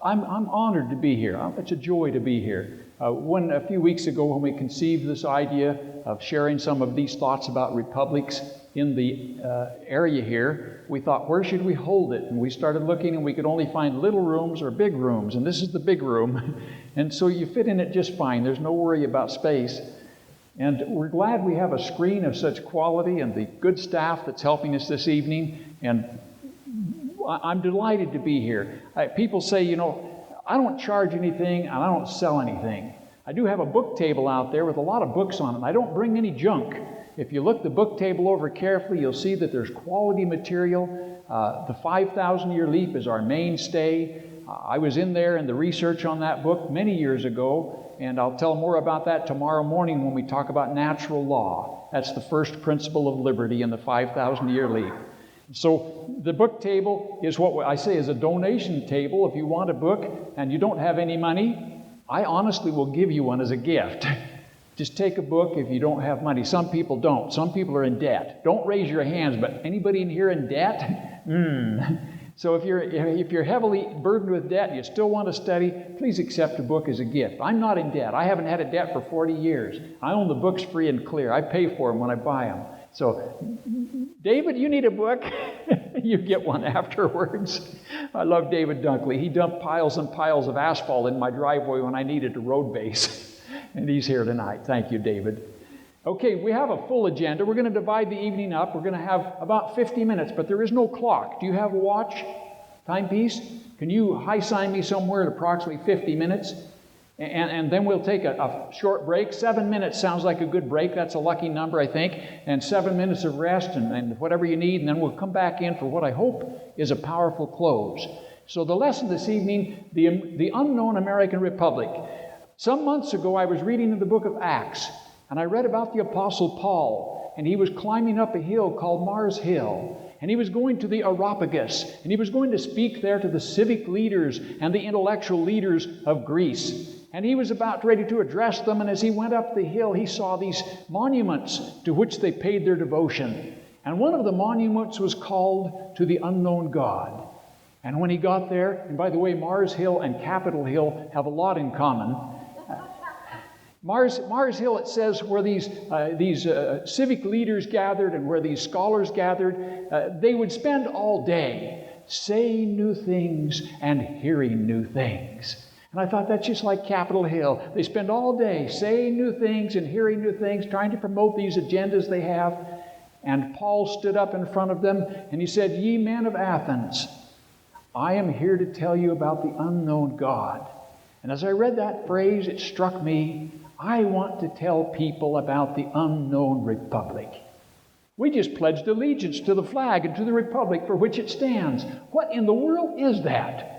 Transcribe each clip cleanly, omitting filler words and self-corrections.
I'm honored to be here. It's a joy to be here. A few weeks ago, when we conceived this idea of sharing some of these thoughts about republics in the area here, we thought, where should we hold it? And we started looking, and we could only find little rooms or big rooms, and this is the big room. And so you fit in it just fine. There's no worry about space. And we're glad we have a screen of such quality and the good staff that's helping us this evening. And I'm delighted to be here. People say, I don't charge anything and I don't sell anything. I do have a book table out there with a lot of books on it. I don't bring any junk. If you look the book table over carefully, you'll see that there's quality material. The 5,000-Year Leap is our mainstay. I was in there in the research on that book many years ago, and I'll tell more about that tomorrow morning when we talk about natural law. That's the first principle of liberty in the 5,000-Year Leap. So the book table is what I say is a donation table. If you want a book and you don't have any money, I honestly will give you one as a gift. Just take a book if you don't have money. Some people don't. Some people are in debt. Don't raise your hands, but anybody in here in debt? So if you're heavily burdened with debt and you still want to study, please accept a book as a gift. I'm not in debt. I haven't had a debt for 40 years. I own the books free and clear. I pay for them when I buy them. So, David, you need a book? You get one afterwards. I love David Dunkley. He dumped piles and piles of asphalt in my driveway when I needed a road base. And he's here tonight. Thank you, David. Okay, we have a full agenda. We're going to divide the evening up. We're going to have about 50 minutes, but there is no clock. Do you have a watch? Timepiece? Can you high sign me somewhere at approximately 50 minutes? And then we'll take a short break. 7 minutes sounds like a good break. That's a lucky number, I think. And 7 minutes of rest and whatever you need. And then we'll come back in for what I hope is a powerful close. So the lesson this evening, the unknown American Republic. Some months ago, I was reading in the book of Acts, and I read about the Apostle Paul, and he was climbing up a hill called Mars Hill. And he was going to the Areopagus, and he was going to speak there to the civic leaders and the intellectual leaders of Greece. And he was about ready to address them, and as he went up the hill, he saw these monuments to which they paid their devotion. And one of the monuments was called to the unknown God. And when he got there, and by the way, Mars Hill and Capitol Hill have a lot in common. Mars Hill, it says, where these civic leaders gathered and where these scholars gathered, they would spend all day saying new things and hearing new things. And I thought, that's just like Capitol Hill. They spend all day saying new things and hearing new things, trying to promote these agendas they have. And Paul stood up in front of them and he said, "Ye men of Athens, I am here to tell you about the unknown God." And as I read that phrase, it struck me, I want to tell people about the unknown republic. We just pledged allegiance to the flag and to the republic for which it stands. What in the world is that?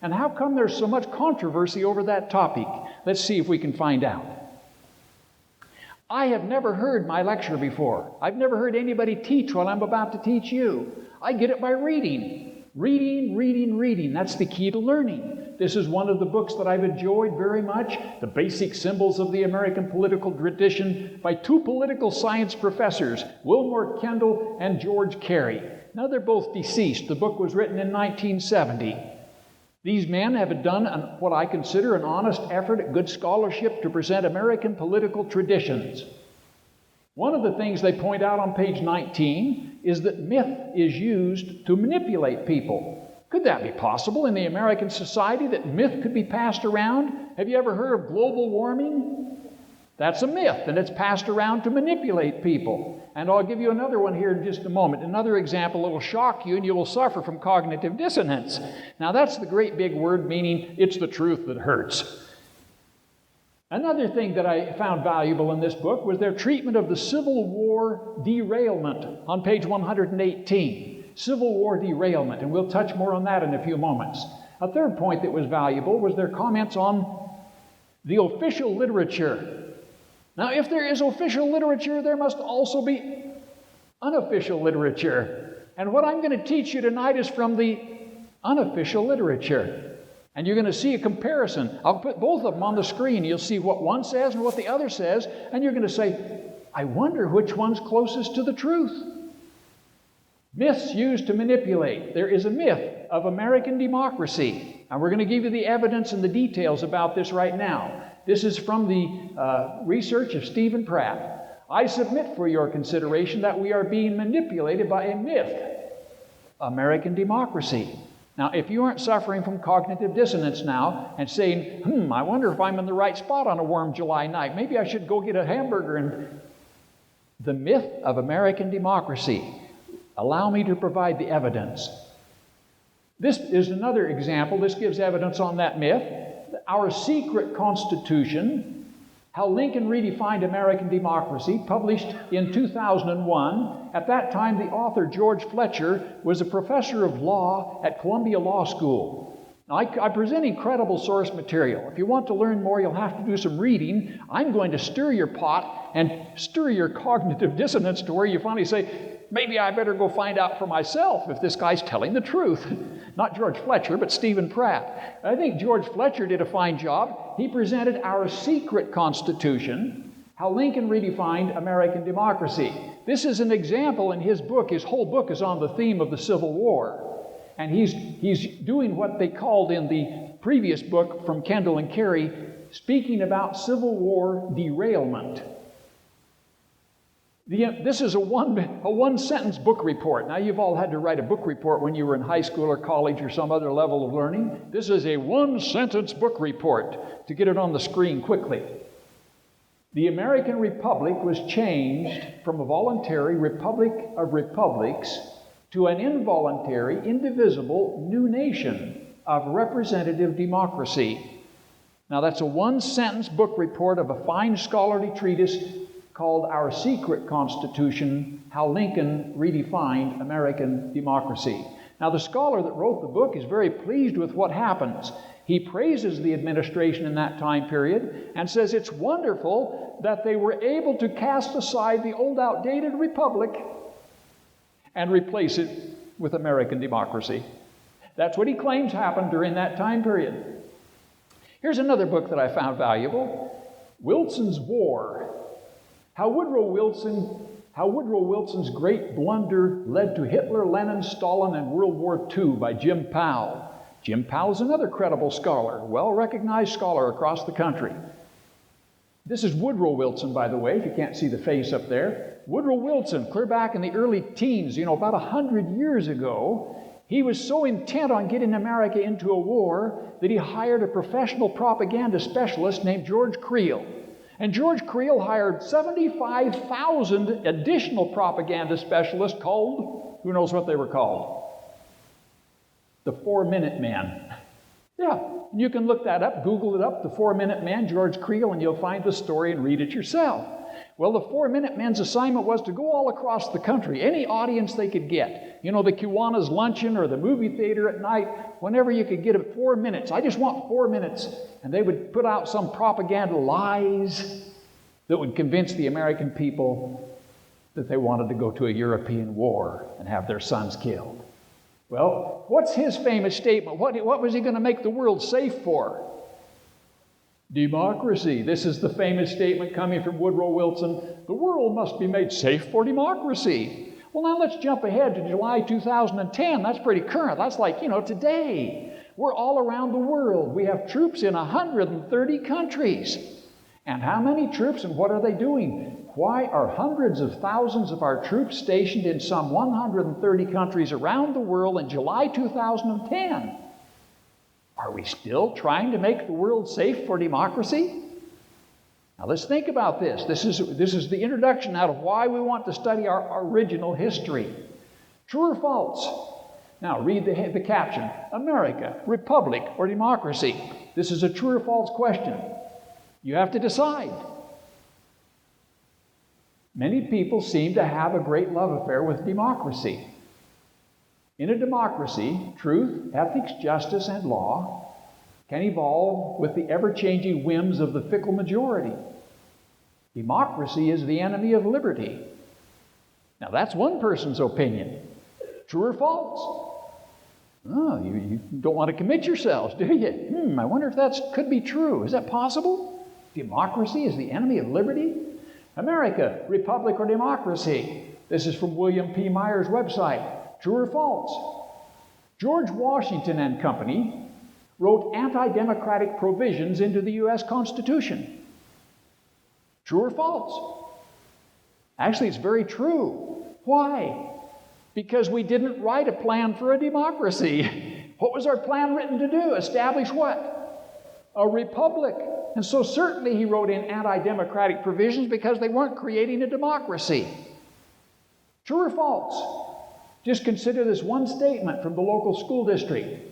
And how come there's so much controversy over that topic? Let's see if we can find out. I have never heard my lecture before. I've never heard anybody teach what I'm about to teach you. I get it by reading. Reading. That's the key to learning. This is one of the books that I've enjoyed very much, The Basic Symbols of the American Political Tradition, by two political science professors, Wilmore Kendall and George Carey. Now, they're both deceased. The book was written in 1970. These men have done what I consider an honest effort at good scholarship to present American political traditions. One of the things they point out on page 19 is that myth is used to manipulate people. Could that be possible in the American society, that myth could be passed around? Have you ever heard of global warming? That's a myth, and it's passed around to manipulate people. And I'll give you another one here in just a moment. Another example that will shock you, and you will suffer from cognitive dissonance. Now, that's the great big word meaning it's the truth that hurts. Another thing that I found valuable in this book was their treatment of the Civil War derailment on page 118. Civil War derailment, and we'll touch more on that in a few moments. A third point that was valuable was their comments on the official literature. Now, if there is official literature, there must also be unofficial literature. And what I'm going to teach you tonight is from the unofficial literature. And you're going to see a comparison. I'll put both of them on the screen. You'll see what one says and what the other says, and you're going to say, I wonder which one's closest to the truth. Myths used to manipulate. There is a myth of American democracy. And we're going to give you the evidence and the details about this right now. This is from the research of Stephen Pratt. I submit for your consideration that we are being manipulated by a myth, American democracy. Now, if you aren't suffering from cognitive dissonance now and saying, I wonder if I'm in the right spot on a warm July night, maybe I should go get a hamburger. And the myth of American democracy. Allow me to provide the evidence. This is another example. This gives evidence on that myth. Our Secret Constitution, How Lincoln Redefined American Democracy, published in 2001. At that time, the author, George Fletcher, was a professor of law at Columbia Law School. Now, I present incredible source material. If you want to learn more, you'll have to do some reading. I'm going to stir your pot and stir your cognitive dissonance to where you finally say, maybe I better go find out for myself if this guy's telling the truth. Not George Fletcher, but Stephen Pratt. I think George Fletcher did a fine job. He presented Our Secret Constitution, How Lincoln Redefined American Democracy. This is an example in his book. His whole book is on the theme of the Civil War. And he's doing what they called in the previous book from Kendall and Carey, speaking about Civil War derailment. This is a one-sentence book report. Now, you've all had to write a book report when you were in high school or college or some other level of learning. This is a one-sentence book report to get it on the screen quickly. The American Republic was changed from a voluntary republic of republics to an involuntary, indivisible new nation of representative democracy. Now, that's a one-sentence book report of a fine scholarly treatise called Our Secret Constitution, How Lincoln Redefined American Democracy. Now, the scholar that wrote the book is very pleased with what happens. He praises the administration in that time period and says it's wonderful that they were able to cast aside the old outdated republic and replace it with American democracy. That's what he claims happened during that time period. Here's another book that I found valuable, Wilson's War. How Woodrow Wilson's great blunder led to Hitler, Lenin, Stalin, and World War II by Jim Powell. Jim Powell is another credible scholar, well-recognized scholar across the country. This is Woodrow Wilson, by the way, if you can't see the face up there. Woodrow Wilson, clear back in the early teens, about 100 years ago, he was so intent on getting America into a war that he hired a professional propaganda specialist named George Creel. And George Creel hired 75,000 additional propaganda specialists called, who knows what they were called? The 4-Minute Men. Yeah, you can look that up, Google it up, the 4-Minute Man, George Creel, and you'll find the story and read it yourself. Well, the 4-Minute Men's assignment was to go all across the country, any audience they could get. The Kiwanis luncheon or the movie theater at night, whenever you could get it 4 minutes. I just want 4 minutes. And they would put out some propaganda lies that would convince the American people that they wanted to go to a European war and have their sons killed. Well, what's his famous statement? What was he going to make the world safe for? Democracy. This is the famous statement coming from Woodrow Wilson. The world must be made safe for democracy. Well, now let's jump ahead to July 2010. That's pretty current. That's like, today. We're all around the world. We have troops in 130 countries. And how many troops and what are they doing? Why are hundreds of thousands of our troops stationed in some 130 countries around the world in July 2010? Are we still trying to make the world safe for democracy? Now let's think about this. This is the introduction out of why we want to study our original history. True or false? Now read the caption. America, republic, or democracy? This is a true or false question. You have to decide. Many people seem to have a great love affair with democracy. In a democracy, truth, ethics, justice, and law can evolve with the ever-changing whims of the fickle majority. Democracy is the enemy of liberty. Now, that's one person's opinion. True or false? Oh, you don't want to commit yourselves, do you? I wonder if that could be true. Is that possible? Democracy is the enemy of liberty? America, republic or democracy? This is from William P. Meyer's website. True or false? George Washington and Company wrote anti-democratic provisions into the U.S. Constitution. True or false? Actually, it's very true. Why? Because we didn't write a plan for a democracy. What was our plan written to do? Establish what? A republic. And so certainly he wrote in anti-democratic provisions because they weren't creating a democracy. True or false? Just consider this one statement from the local school district.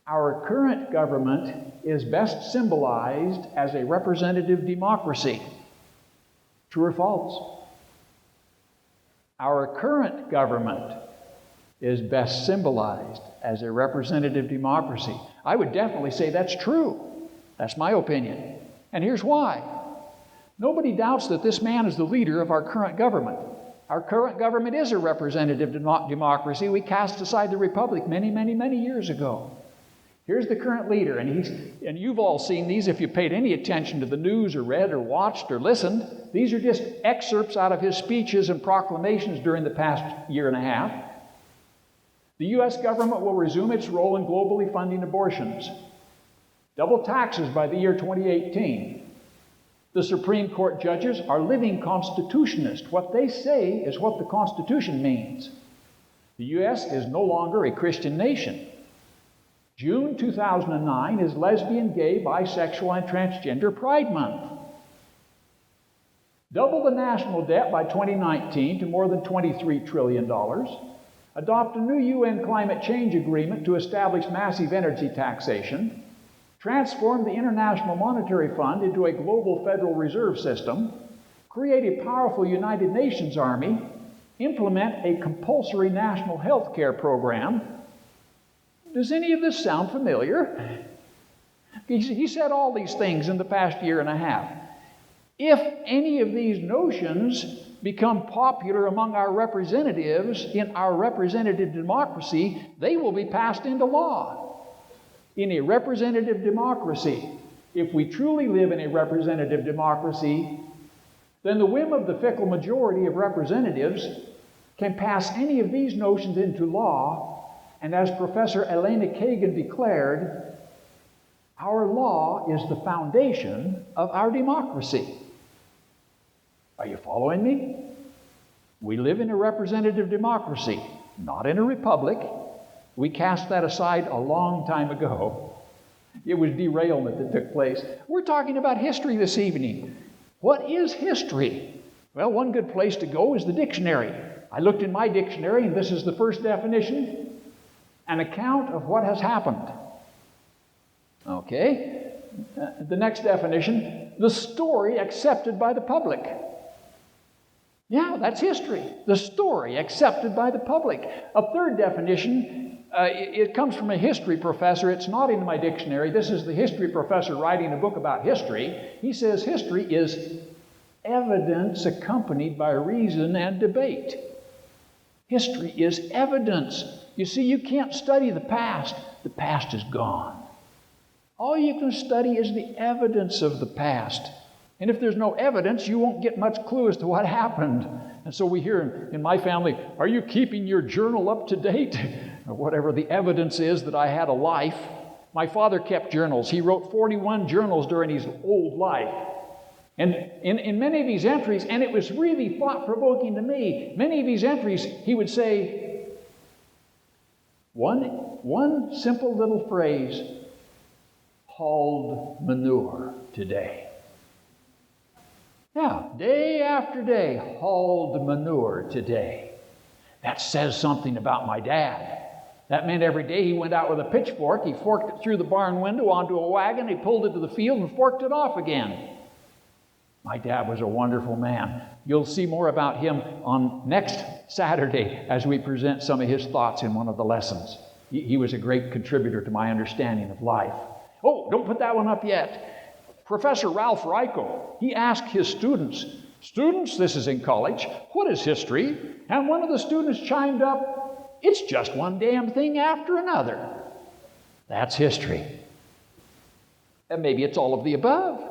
Our current government is best symbolized as a representative democracy. True or false? Our current government is best symbolized as a representative democracy. I would definitely say that's true. That's my opinion. And here's why. Nobody doubts that this man is the leader of our current government. Our current government is a representative democracy. We cast aside the republic many, many, many years ago. Here's the current leader, and you've all seen these if you paid any attention to the news or read or watched or listened. These are just excerpts out of his speeches and proclamations during the past year and a half. The U.S. government will resume its role in globally funding abortions. Double taxes by the year 2018. The Supreme Court judges are living constitutionists. What they say is what the Constitution means. The U.S. is no longer a Christian nation. June 2009 is Lesbian, Gay, Bisexual, and Transgender Pride Month. Double the national debt by 2019 to more than $23 trillion. Adopt a new UN climate change agreement to establish massive energy taxation. Transform the International Monetary Fund into a global Federal Reserve System. Create a powerful United Nations Army. Implement a compulsory national health care program. Does any of this sound familiar? He said all these things in the past year and a half. If any of these notions become popular among our representatives in our representative democracy, they will be passed into law. In a representative democracy, if we truly live in a representative democracy, then the whim of the fickle majority of representatives can pass any of these notions into law. And as Professor Elena Kagan declared, our law is the foundation of our democracy. Are you following me? We live in a representative democracy, not in a republic. We cast that aside a long time ago. It was derailment that took place. We're talking about history this evening. What is history? Well, one good place to go is the dictionary. I looked in my dictionary, and this is the first definition. An account of what has happened. Okay. The next definition, the story accepted by the public. Yeah, that's history. The story accepted by the public. A third definition, it comes from a history professor. It's not in my dictionary. This is the history professor writing a book about history. He says history is evidence accompanied by reason and debate. History is evidence. You see, you can't study the past. The past is gone. All you can study is the evidence of the past. And if there's no evidence, you won't get much clue as to what happened. And so we hear in my family, are you keeping your journal up to date? Or whatever the evidence is that I had a life. My father kept journals. He wrote 41 journals during his old life. And in many of these entries, and it was really thought-provoking to me, many of these entries, he would say, one simple little phrase, hauled manure today. Yeah, day after day, hauled manure today. That says something about my dad. That meant every day he went out with a pitchfork, he forked it through the barn window onto a wagon, he pulled it to the field and forked it off again. My dad was a wonderful man. You'll see more about him on next Saturday as we present some of his thoughts in one of the lessons. He was a great contributor to my understanding of life. Oh, don't put that one up yet. Professor Ralph Ryko, he asked his students, this is in college, what is history? And one of the students chimed up, it's just one damn thing after another. That's history. And maybe it's all of the above.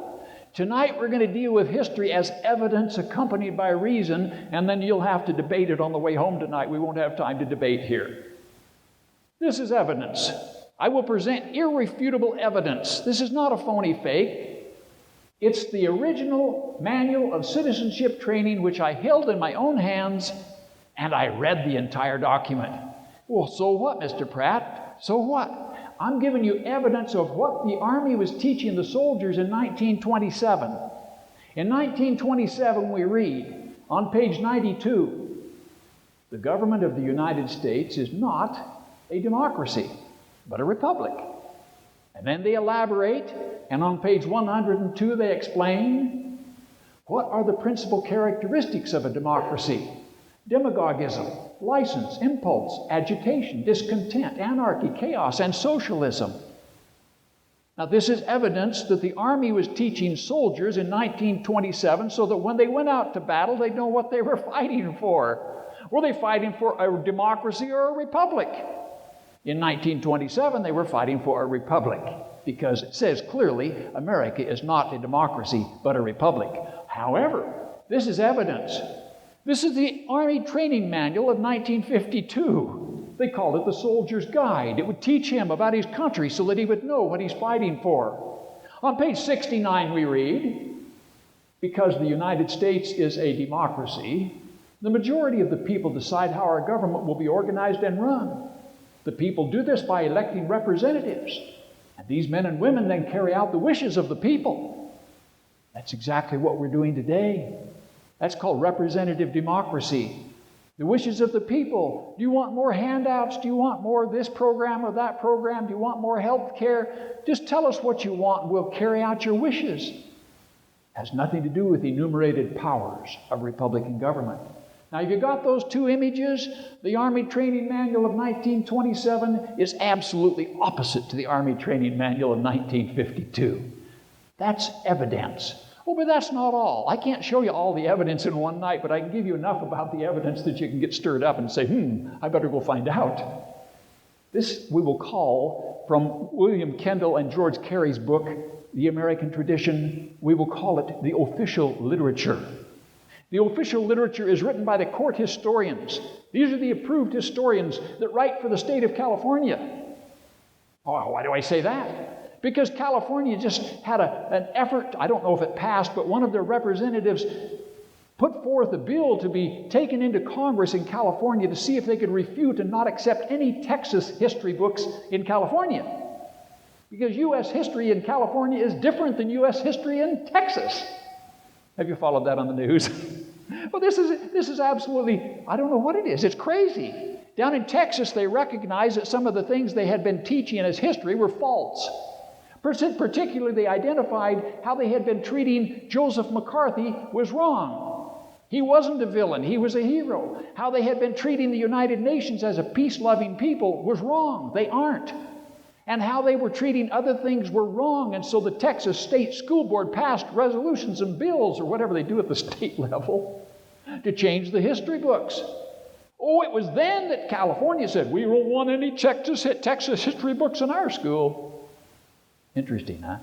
Tonight we're going to deal with history as evidence accompanied by reason, and then you'll have to debate it on the way home tonight. We won't have time to debate here. This is evidence. I will present irrefutable evidence. This is not a phony fake. It's the original manual of citizenship training, which I held in my own hands, and I read the entire document. Well, so what, Mr. Pratt? So what? I'm giving you evidence of what the Army was teaching the soldiers in 1927. In 1927, we read on page 92, the government of the United States is not a democracy, but a republic. And then they elaborate, and on page 102 they explain, what are the principal characteristics of a democracy? Demagogism, license, impulse, agitation, discontent, anarchy, chaos, and socialism. Now, this is evidence that the Army was teaching soldiers in 1927 so that when they went out to battle, they'd know what they were fighting for. Were they fighting for a democracy or a republic? In 1927, they were fighting for a republic because it says clearly America is not a democracy but a republic. However, this is evidence. This is the Army Training Manual of 1952. They called it the Soldier's Guide. It would teach him about his country so that he would know what he's fighting for. On page 69 we read, because the United States is a democracy, the majority of the people decide how our government will be organized and run. The people do this by electing representatives, and these men and women then carry out the wishes of the people. That's exactly what we're doing today. That's called representative democracy. The wishes of the people. Do you want more handouts? Do you want more of this program or that program? Do you want more health care? Just tell us what you want and we'll carry out your wishes. It has nothing to do with enumerated powers of Republican government. Now, if you got those two images, the Army Training Manual of 1927 is absolutely opposite to the Army Training Manual of 1952. That's evidence. Oh, but that's not all. I can't show you all the evidence in one night, but I can give you enough about the evidence that you can get stirred up and say, I better go find out. This we will call, from William Kendall and George Carey's book, The American Tradition, we will call it the official literature. The official literature is written by the court historians. These are the approved historians that write for the state of California. Oh, why do I say that? Because California just had an effort, I don't know if it passed, but one of their representatives put forth a bill to be taken into Congress in California to see if they could refute and not accept any Texas history books in California. Because U.S. history in California is different than U.S. history in Texas. Have you followed that on the news? Well, this is absolutely, I don't know what it is. It's crazy. Down in Texas, they recognized that some of the things they had been teaching as history were false. Particularly, they identified how they had been treating Joseph McCarthy was wrong. He wasn't a villain. He was a hero. How they had been treating the United Nations as a peace-loving people was wrong. They aren't. And how they were treating other things were wrong. And so the Texas State School Board passed resolutions and bills, or whatever they do at the state level, to change the history books. Oh, it was then that California said, we don't want any Texas history books in our school. Interesting, huh?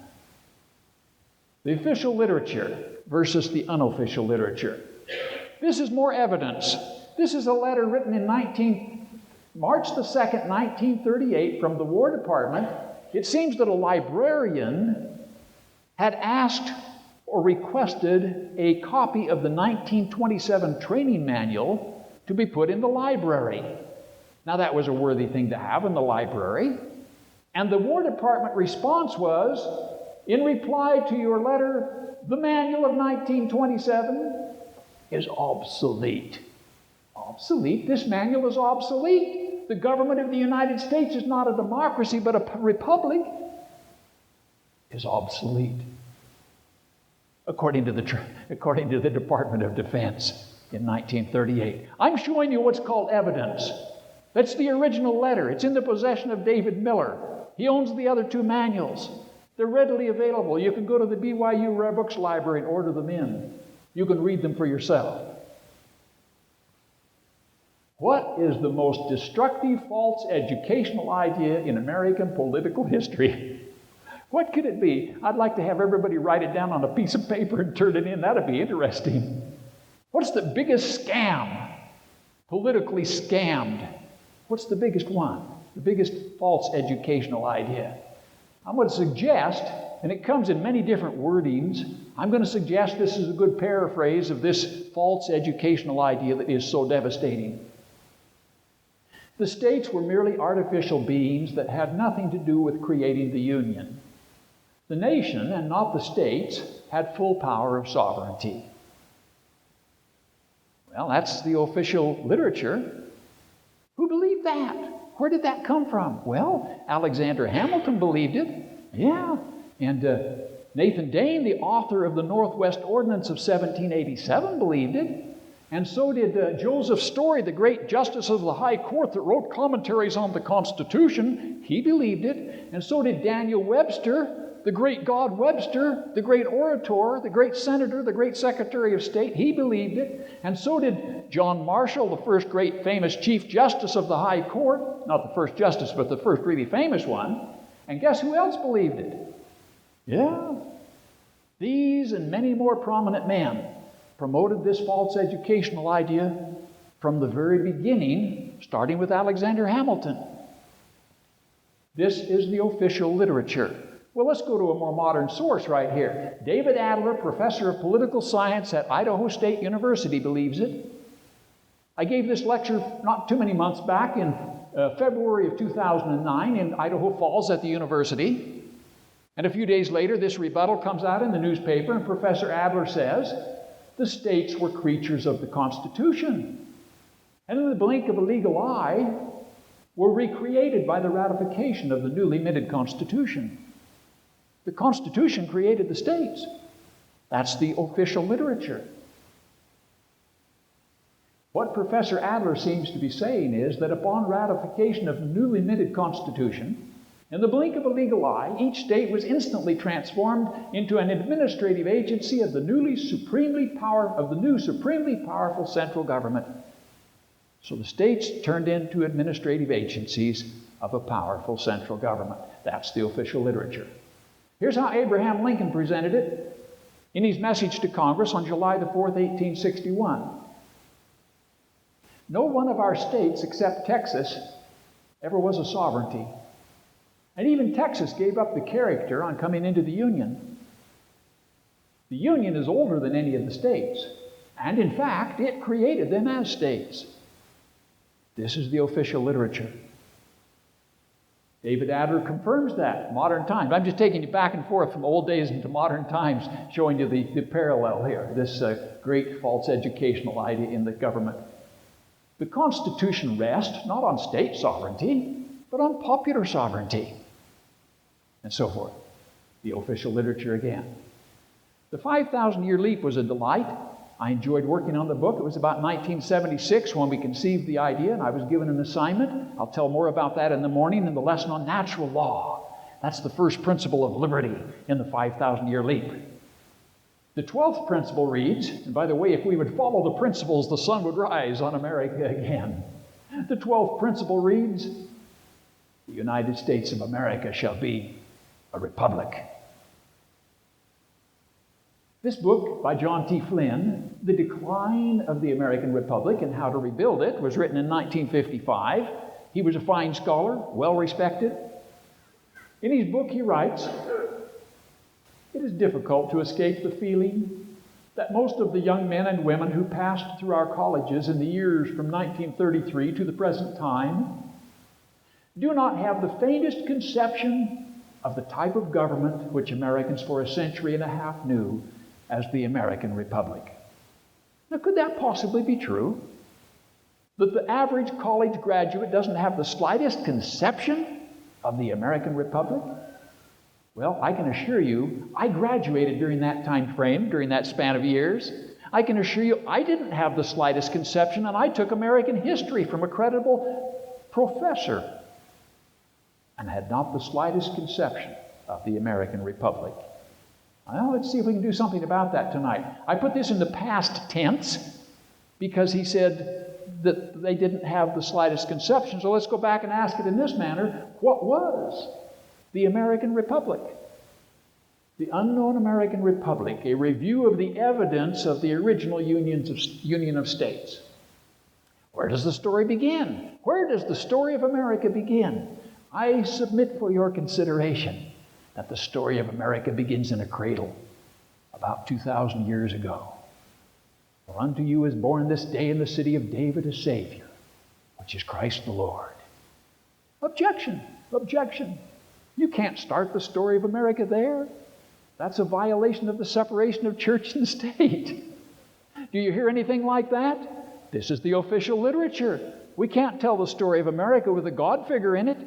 The official literature versus the unofficial literature. This is more evidence. This is a letter written in March the 2nd, 1938, from the War Department. It seems that a librarian had asked or requested a copy of the 1927 training manual to be put in the library. Now, that was a worthy thing to have in the library. And the War Department response was, in reply to your letter, the manual of 1927 is obsolete. Obsolete? This manual is obsolete. The government of the United States is not a democracy, but a republic. Is obsolete. According to the Department of Defense in 1938. I'm showing you what's called evidence. That's the original letter. It's in the possession of David Miller. He owns the other two manuals. They're readily available. You can go to the BYU Rare Books Library and order them in. You can read them for yourself. What is the most destructive false educational idea in American political history? What could it be? I'd like to have everybody write it down on a piece of paper and turn it in. That'd be interesting. What's the biggest scam? Politically scammed. What's the biggest one? The biggest false educational idea. I'm going to suggest, and it comes in many different wordings, I'm going to suggest this is a good paraphrase of this false educational idea that is so devastating. The states were merely artificial beings that had nothing to do with creating the Union. The nation, and not the states, had full power of sovereignty. Well, that's the official literature. Who believed that? Where did that come from? Well, Alexander Hamilton believed it. Yeah. And Nathan Dane, the author of the Northwest Ordinance of 1787, believed it. And so did Joseph Story, the great justice of the High Court that wrote commentaries on the Constitution. He believed it. And so did Daniel Webster, the great God Webster, the great orator, the great senator, the great Secretary of State. He believed it. And so did John Marshall, the first great famous Chief Justice of the High Court. Not the first justice, but the first really famous one. And guess who else believed it? Yeah. These and many more prominent men promoted this false educational idea from the very beginning, starting with Alexander Hamilton. This is the official literature. Well, let's go to a more modern source right here. David Adler, professor of political science at Idaho State University, believes it. I gave this lecture not too many months back in February of 2009 in Idaho Falls at the university. And a few days later, this rebuttal comes out in the newspaper, and Professor Adler says, the states were creatures of the Constitution, and in the blink of a legal eye, were recreated by the ratification of the newly minted Constitution. The Constitution created the states. That's the official literature. What Professor Adler seems to be saying is that upon ratification of the newly minted Constitution, in the blink of a legal eye, each state was instantly transformed into an administrative agency of the new supremely powerful central government. So the states turned into administrative agencies of a powerful central government. That's the official literature. Here's how Abraham Lincoln presented it in his message to Congress on July the 4th, 1861. No one of our states except Texas ever was a sovereignty. And even Texas gave up the character on coming into the Union. The Union is older than any of the states. And in fact, it created them as states. This is the official literature. David Adler confirms that, modern times. I'm just taking you back and forth from old days into modern times, showing you the parallel here, this great false educational idea in the government. The Constitution rests not on state sovereignty, but on popular sovereignty, and so forth. The official literature again. The 5,000-year leap was a delight. I enjoyed working on the book. It was about 1976 when we conceived the idea, and I was given an assignment. I'll tell more about that in the morning in the lesson on natural law. That's the first principle of liberty in the 5,000-year leap. The 12th principle reads, and by the way, if we would follow the principles, the sun would rise on America again. The 12th principle reads, the United States of America shall be a republic. This book by John T. Flynn, The Decline of the American Republic and How to Rebuild It, was written in 1955. He was a fine scholar, well respected. In his book he writes, it is difficult to escape the feeling that most of the young men and women who passed through our colleges in the years from 1933 to the present time do not have the faintest conception of the type of government which Americans for a century and a half knew as the American Republic. Now, could that possibly be true? That the average college graduate doesn't have the slightest conception of the American Republic? Well, I can assure you, I graduated during that time frame, during that span of years. I can assure you, I didn't have the slightest conception, and I took American history from a credible professor and had not the slightest conception of the American Republic. Well, let's see if we can do something about that tonight. I put this in the past tense because he said that they didn't have the slightest conception. So let's go back and ask it in this manner. What was the American Republic? The Unknown American Republic, a review of the evidence of the original Union of States. Where does the story begin? Where does the story of America begin? I submit for your consideration that the story of America begins in a cradle about 2,000 years ago. For unto you is born this day in the city of David a Savior, which is Christ the Lord. Objection! Objection! You can't start the story of America there. That's a violation of the separation of church and state. Do you hear anything like that? This is the official literature. We can't tell the story of America with a God figure in it.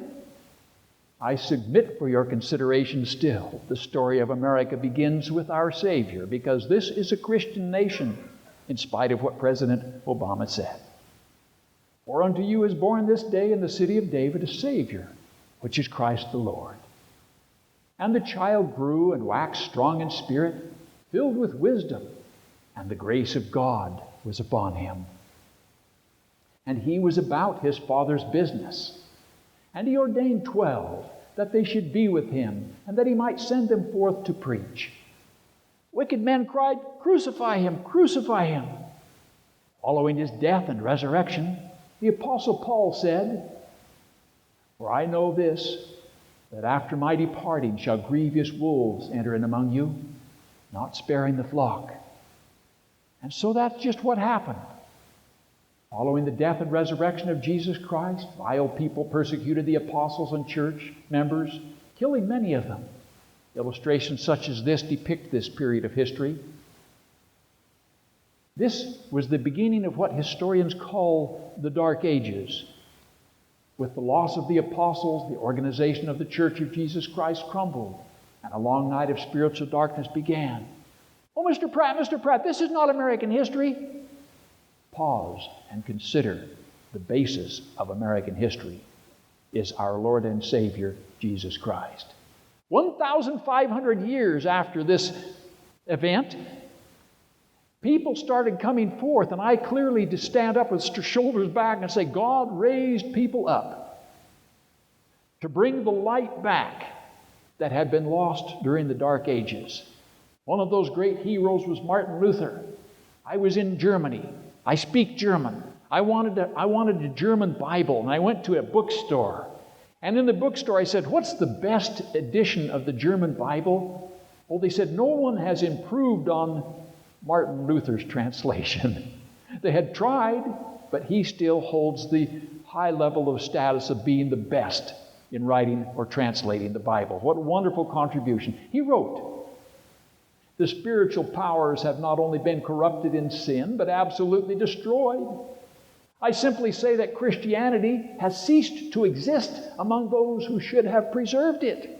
I submit for your consideration still, the story of America begins with our Savior, because this is a Christian nation, in spite of what President Obama said. For unto you is born this day in the city of David a Savior, which is Christ the Lord. And the child grew and waxed strong in spirit, filled with wisdom, and the grace of God was upon him. And he was about his father's business. And he ordained 12, that they should be with him, and that he might send them forth to preach. Wicked men cried, Crucify him, crucify him. Following his death and resurrection, the Apostle Paul said, For I know this, that after my departing shall grievous wolves enter in among you, not sparing the flock. And so that's just what happened. Following the death and resurrection of Jesus Christ, vile people persecuted the apostles and church members, killing many of them. Illustrations such as this depict this period of history. This was the beginning of what historians call the Dark Ages. With the loss of the apostles, the organization of the Church of Jesus Christ crumbled, and a long night of spiritual darkness began. Oh, Mr. Pratt, this is not American history. Pause and consider the basis of American history is our Lord and Savior, Jesus Christ. 1,500 years after this event, people started coming forth, and I clearly to stand up with shoulders back and say, God raised people up to bring the light back that had been lost during the Dark Ages. One of those great heroes was Martin Luther. I was in Germany. I speak German. I wanted a German Bible, and I went to a bookstore. And in the bookstore I said, what's the best edition of the German Bible? Well, they said, no one has improved on Martin Luther's translation. They had tried, but he still holds the high level of status of being the best in writing or translating the Bible. What a wonderful contribution. He wrote, the spiritual powers have not only been corrupted in sin, but absolutely destroyed. I simply say that Christianity has ceased to exist among those who should have preserved it.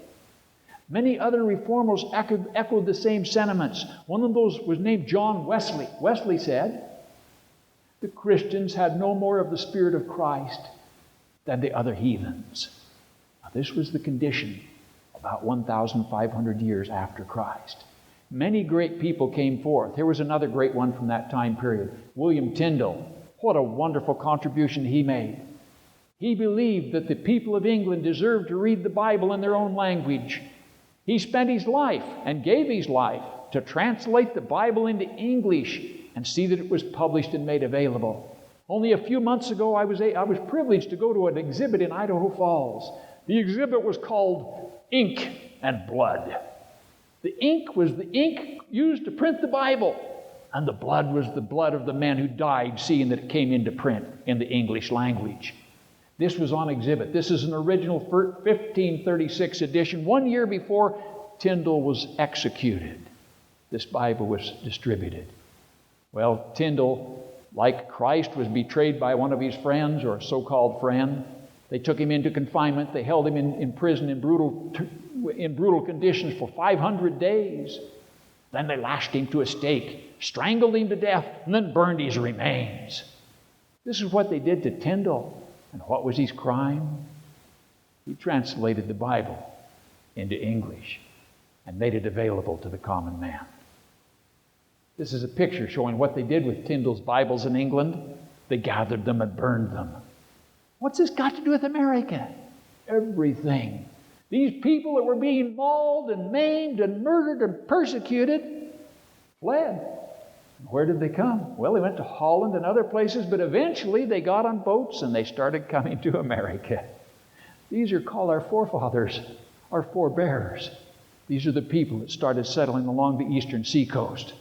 Many other reformers echoed the same sentiments. One of those was named John Wesley. Wesley said, the Christians had no more of the Spirit of Christ than the other heathens. Now, this was the condition about 1,500 years after Christ. Many great people came forth. Here was another great one from that time period, William Tyndale. What a wonderful contribution he made. He believed that the people of England deserved to read the Bible in their own language. He spent his life and gave his life to translate the Bible into English and see that it was published and made available. Only a few months ago, I was privileged to go to an exhibit in Idaho Falls. The exhibit was called Ink and Blood. The ink was the ink used to print the Bible, and the blood was the blood of the men who died seeing that it came into print in the English language. This was on exhibit. This is an original 1536 edition, 1 year before Tyndale was executed. This Bible was distributed. Well, Tyndale, like Christ, was betrayed by one of his friends, or a so-called friend. They took him into confinement. They held him in prison in brutal conditions for 500 days. Then they lashed him to a stake, strangled him to death, and then burned his remains. This is what they did to Tyndale. And what was his crime? He translated the Bible into English and made it available to the common man. This is a picture showing what they did with Tyndale's Bibles in England. They gathered them and burned them. What's this got to do with America? Everything. These people that were being mauled and maimed and murdered and persecuted fled. Where did they come? Well, they went to Holland and other places, but eventually they got on boats and they started coming to America. These are called our forefathers, our forebears. These are the people that started settling along the eastern seacoast.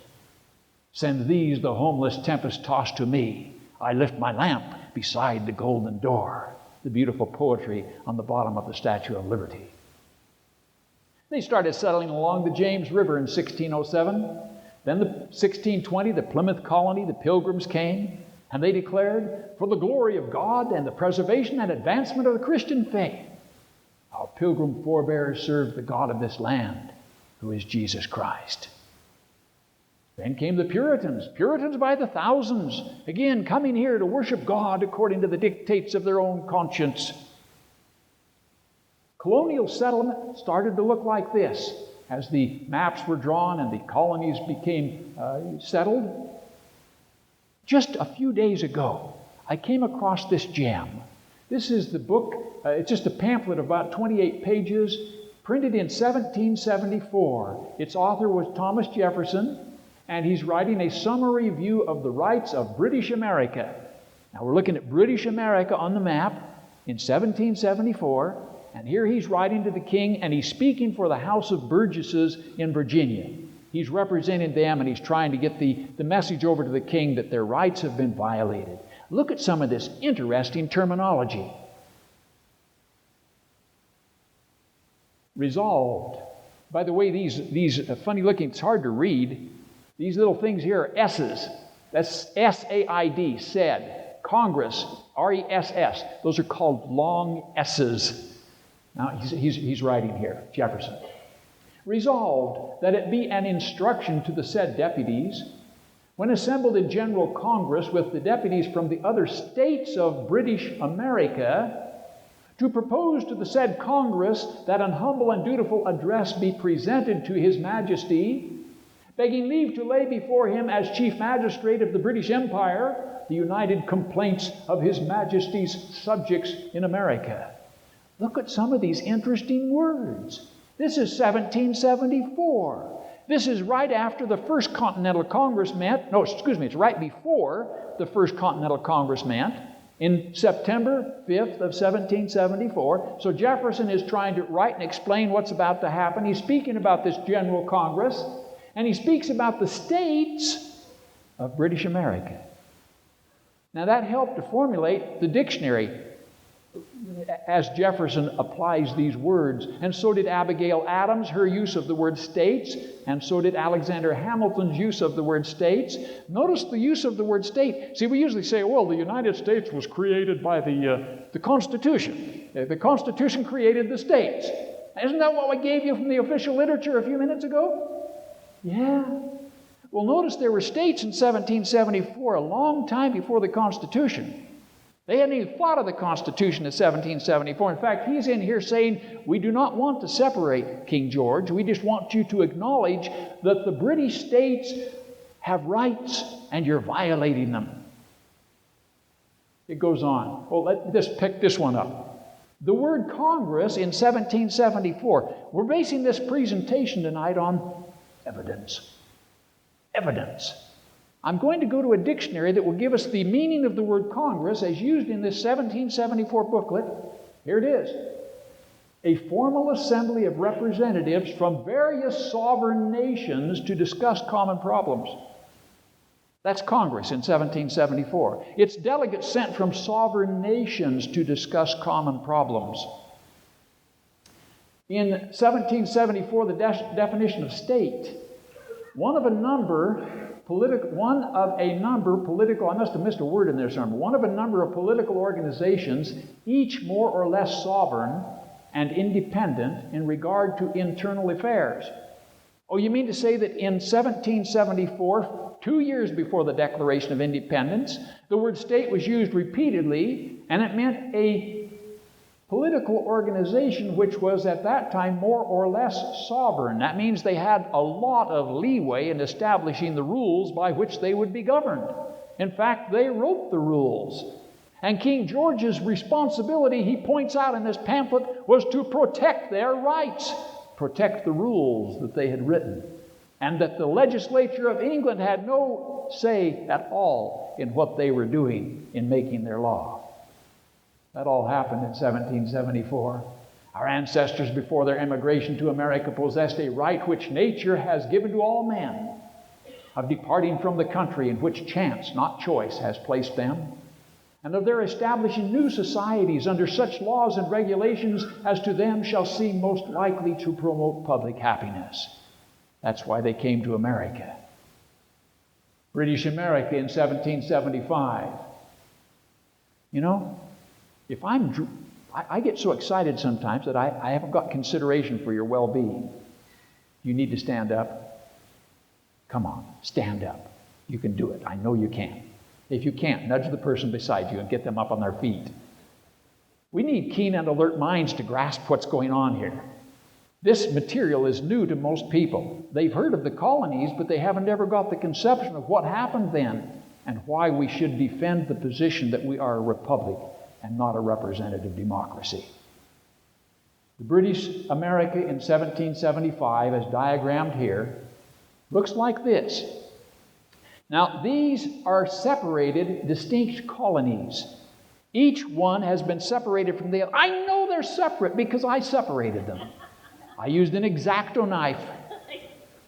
Send these, the homeless tempest-tossed, to me. I lift my lamp beside the golden door. The beautiful poetry on the bottom of the Statue of Liberty. They started settling along the James River in 1607. Then in 1620, the Plymouth colony, the Pilgrims came, and they declared, for the glory of God and the preservation and advancement of the Christian faith, our Pilgrim forebears served the God of this land, who is Jesus Christ. Then came the Puritans by the thousands, again coming here to worship God according to the dictates of their own conscience. Colonial settlement started to look like this as the maps were drawn and the colonies became settled. Just a few days ago, I came across this gem. This is the book. It's just a pamphlet of about 28 pages, printed in 1774. Its author was Thomas Jefferson, and he's writing a summary view of the rights of British America. Now we're looking at British America on the map in 1774, and here he's writing to the king, and he's speaking for the House of Burgesses in Virginia. He's representing them, and he's trying to get the message over to the king that their rights have been violated. Look at some of this interesting terminology. Resolved. By the way, these funny looking, it's hard to read. These little things here are S's. That's S-A-I-D, said. Congress, R-E-S-S. Those are called long S's. Now, he's writing here, Jefferson. Resolved that it be an instruction to the said deputies, when assembled in General Congress with the deputies from the other states of British America, to propose to the said Congress that an humble and dutiful address be presented to His Majesty, begging leave to lay before him as Chief Magistrate of the British Empire the united complaints of His Majesty's subjects in America. Look at some of these interesting words. This is 1774. This is right after the First Continental Congress met. No, excuse me, it's right before the First Continental Congress met in September 5th of 1774. So Jefferson is trying to write and explain what's about to happen. He's speaking about this General Congress, and he speaks about the states of British America. Now that helped to formulate the dictionary as Jefferson applies these words. And so did Abigail Adams, her use of the word states, and so did Alexander Hamilton's use of the word states. Notice the use of the word state. See, we usually say, well, the United States was created by the Constitution. The Constitution created the states. Isn't that what we gave you from the official literature a few minutes ago? Yeah. Well, notice there were states in 1774, a long time before the Constitution. They hadn't even thought of the Constitution in 1774. In fact, he's in here saying, we do not want to separate, King George. We just want you to acknowledge that the British states have rights and you're violating them. It goes on. Well, let's pick this one up. The word Congress in 1774. We're basing this presentation tonight on evidence. Evidence. I'm going to go to a dictionary that will give us the meaning of the word Congress as used in this 1774 booklet. Here it is. A formal assembly of representatives from various sovereign nations to discuss common problems. That's Congress in 1774. It's delegates sent from sovereign nations to discuss common problems. In 1774, the definition of state, one of a number political, I must have missed a word in there somewhere, one of a number of political organizations, each more or less sovereign and independent in regard to internal affairs. Oh, you mean to say that in 1774, 2 years before the Declaration of Independence, the word state was used repeatedly, and it meant a political organization which was at that time more or less sovereign. That means they had a lot of leeway in establishing the rules by which they would be governed. In fact, they wrote the rules. And King George's responsibility, he points out in this pamphlet, was to protect their rights, protect the rules that they had written, and that the legislature of England had no say at all in what they were doing in making their law. That all happened in 1774. Our ancestors, before their emigration to America, possessed a right which nature has given to all men, of departing from the country in which chance, not choice, has placed them, and of their establishing new societies under such laws and regulations as to them shall seem most likely to promote public happiness. That's why they came to America. British America in 1775. You know, if I get so excited sometimes that I haven't got consideration for your well-being. You need to stand up. Come on, stand up. You can do it. I know you can. If you can't, nudge the person beside you and get them up on their feet. We need keen and alert minds to grasp what's going on here. This material is new to most people. They've heard of the colonies, but they haven't ever got the conception of what happened then and why we should defend the position that we are a republic and not a representative democracy. The British America in 1775, as diagrammed here, looks like this. Now, these are separated, distinct colonies. Each one has been separated from the other. I know they're separate because I separated them. I used an X-Acto knife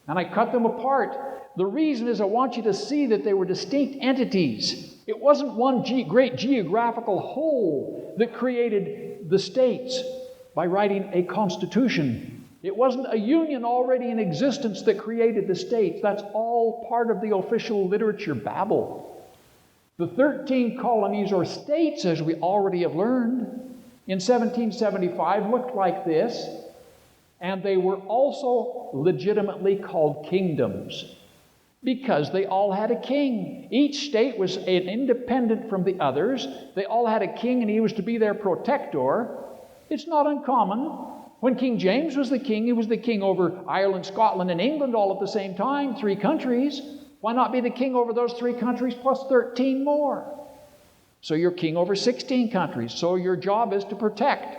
and I cut them apart. The reason is I want you to see that they were distinct entities. It wasn't one great geographical whole that created the states by writing a constitution. It wasn't a union already in existence that created the states. That's all part of the official literature babble. The 13 colonies or states, as we already have learned, in 1775 looked like this, and they were also legitimately called kingdoms because they all had a king. Each state was independent from the others. They all had a king, and he was to be their protector. It's not uncommon. When King James was the king, he was the king over Ireland, Scotland, and England all at the same time, 3 countries. Why not be the king over those 3 countries plus 13 more? So you're king over 16 countries. So your job is to protect.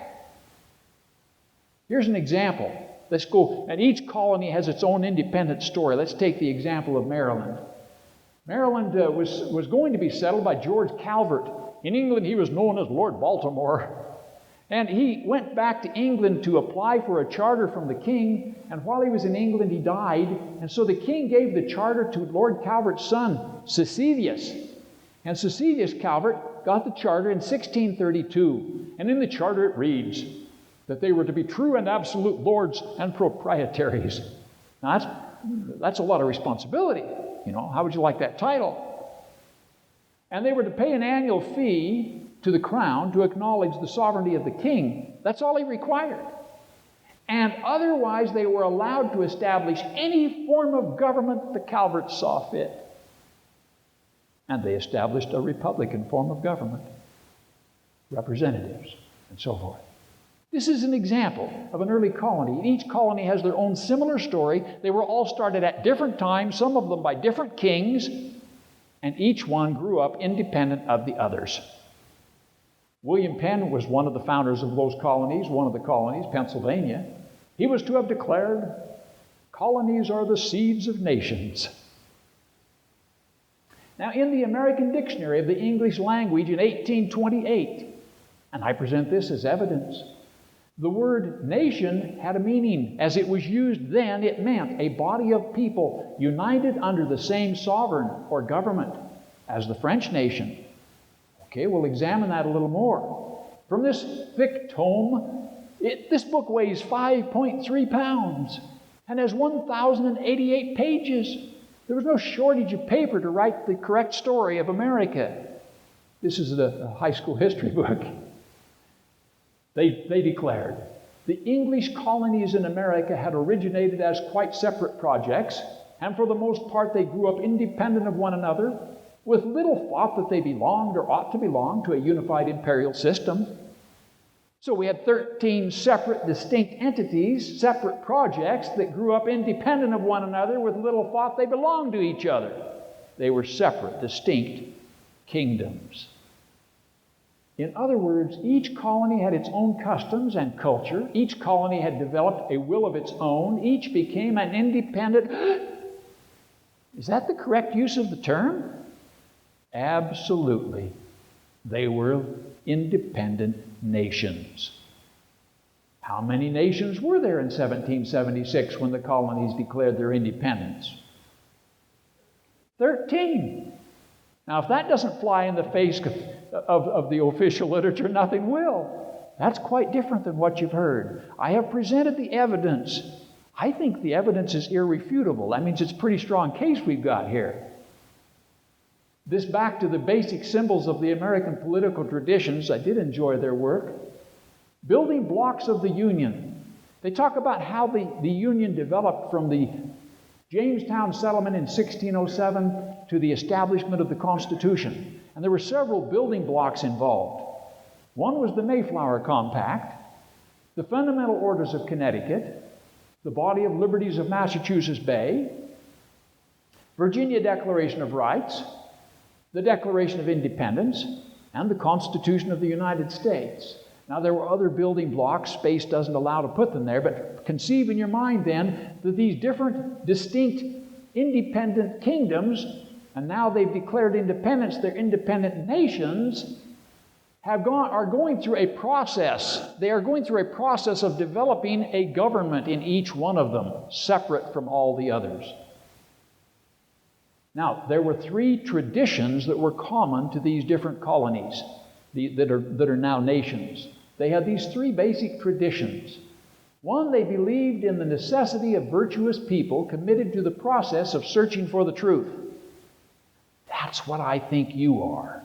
Here's an example. Let's go, and each colony has its own independent story. Let's take the example of Maryland. Maryland was going to be settled by George Calvert. In England, he was known as Lord Baltimore. And he went back to England to apply for a charter from the king, and while he was in England, he died. And so the king gave the charter to Lord Calvert's son, Cecilius. And Cecilius Calvert got the charter in 1632. And in the charter it reads that they were to be true and absolute lords and proprietaries. Now that's a lot of responsibility. You know, how would you like that title? And they were to pay an annual fee to the crown to acknowledge the sovereignty of the king. That's all he required. And otherwise they were allowed to establish any form of government the Calverts saw fit. And they established a republican form of government, representatives, and so forth. This is an example of an early colony. Each colony has their own similar story. They were all started at different times, some of them by different kings, and each one grew up independent of the others. William Penn was one of the founders of those colonies, one of the colonies, Pennsylvania. He was to have declared, "Colonies are the seeds of nations." Now, in the American Dictionary of the English Language in 1828, and I present this as evidence, the word nation had a meaning. As it was used then, it meant a body of people united under the same sovereign or government as the French nation. Okay, we'll examine that a little more. From this thick tome, this book weighs 5.3 pounds and has 1,088 pages. There was no shortage of paper to write the correct story of America. This is a high school history book. They declared the English colonies in America had originated as quite separate projects, and for the most part they grew up independent of one another, with little thought that they belonged or ought to belong to a unified imperial system. So we had 13 separate, distinct entities, separate projects that grew up independent of one another with little thought they belonged to each other. They were separate, distinct kingdoms. In other words, each colony had its own customs and culture. Each colony had developed a will of its own. Each became an independent... Is that the correct use of the term? Absolutely. They were independent nations. How many nations were there in 1776 when the colonies declared their independence? 13. Now, if that doesn't fly in the face of the official literature, nothing will. That's quite different than what you've heard. I have presented the evidence. I think the evidence is irrefutable. That means it's a pretty strong case we've got here. This back to the basic symbols of the American political traditions. I did enjoy their work. Building blocks of the Union. They talk about how the Union developed from the Jamestown settlement in 1607 to the establishment of the Constitution. And there were several building blocks involved. One was the Mayflower Compact, the Fundamental Orders of Connecticut, the Body of Liberties of Massachusetts Bay, Virginia Declaration of Rights, the Declaration of Independence, and the Constitution of the United States. Now, there were other building blocks. Space doesn't allow to put them there, but conceive in your mind then that these different, distinct, independent kingdoms, and now they've declared independence, they're independent nations, are going through a process. They are going through a process of developing a government in each one of them, separate from all the others. Now, there were three traditions that were common to these different colonies that are now nations. They had these three basic traditions. One, they believed in the necessity of virtuous people committed to the process of searching for the truth. That's what I think you are.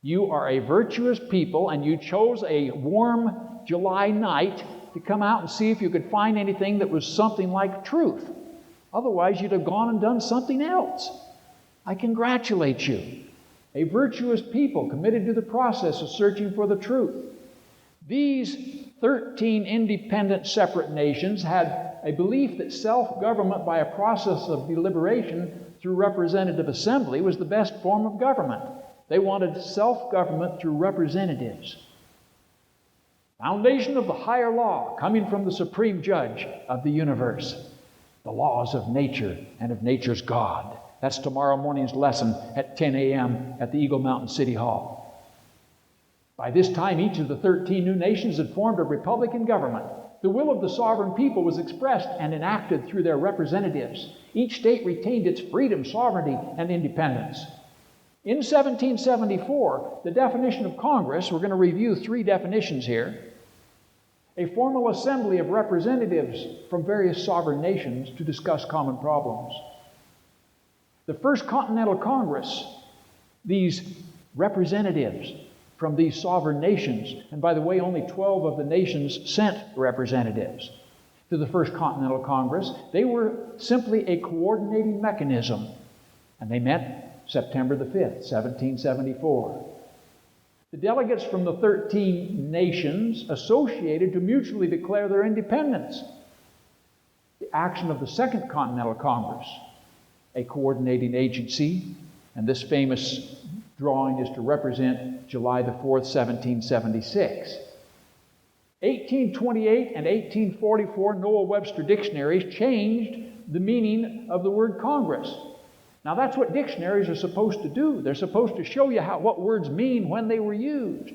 You are a virtuous people, and you chose a warm July night to come out and see if you could find anything that was something like truth. Otherwise, you'd have gone and done something else. I congratulate you. A virtuous people committed to the process of searching for the truth. These 13 independent separate nations had a belief that self-government by a process of deliberation through representative assembly was the best form of government. They wanted self-government through representatives. Foundation of the higher law coming from the supreme judge of the universe. The laws of nature and of nature's God. That's tomorrow morning's lesson at 10 a.m. at the Eagle Mountain City Hall. By this time, each of the 13 new nations had formed a republican government. The will of the sovereign people was expressed and enacted through their representatives. Each state retained its freedom, sovereignty, and independence. In 1774, the definition of Congress, we're going to review three definitions here. A formal assembly of representatives from various sovereign nations to discuss common problems. The First Continental Congress, these representatives from these sovereign nations, and by the way, only 12 of the nations sent representatives to the First Continental Congress. They were simply a coordinating mechanism, and they met September the 5th, 1774. The delegates from the 13 nations associated to mutually declare their independence. The action of the Second Continental Congress, a coordinating agency, and this famous drawing is to represent July the 4th, 1776. 1828 and 1844 Noah Webster dictionaries changed the meaning of the word Congress. Now, that's what dictionaries are supposed to do. They're supposed to show you what words mean when they were used.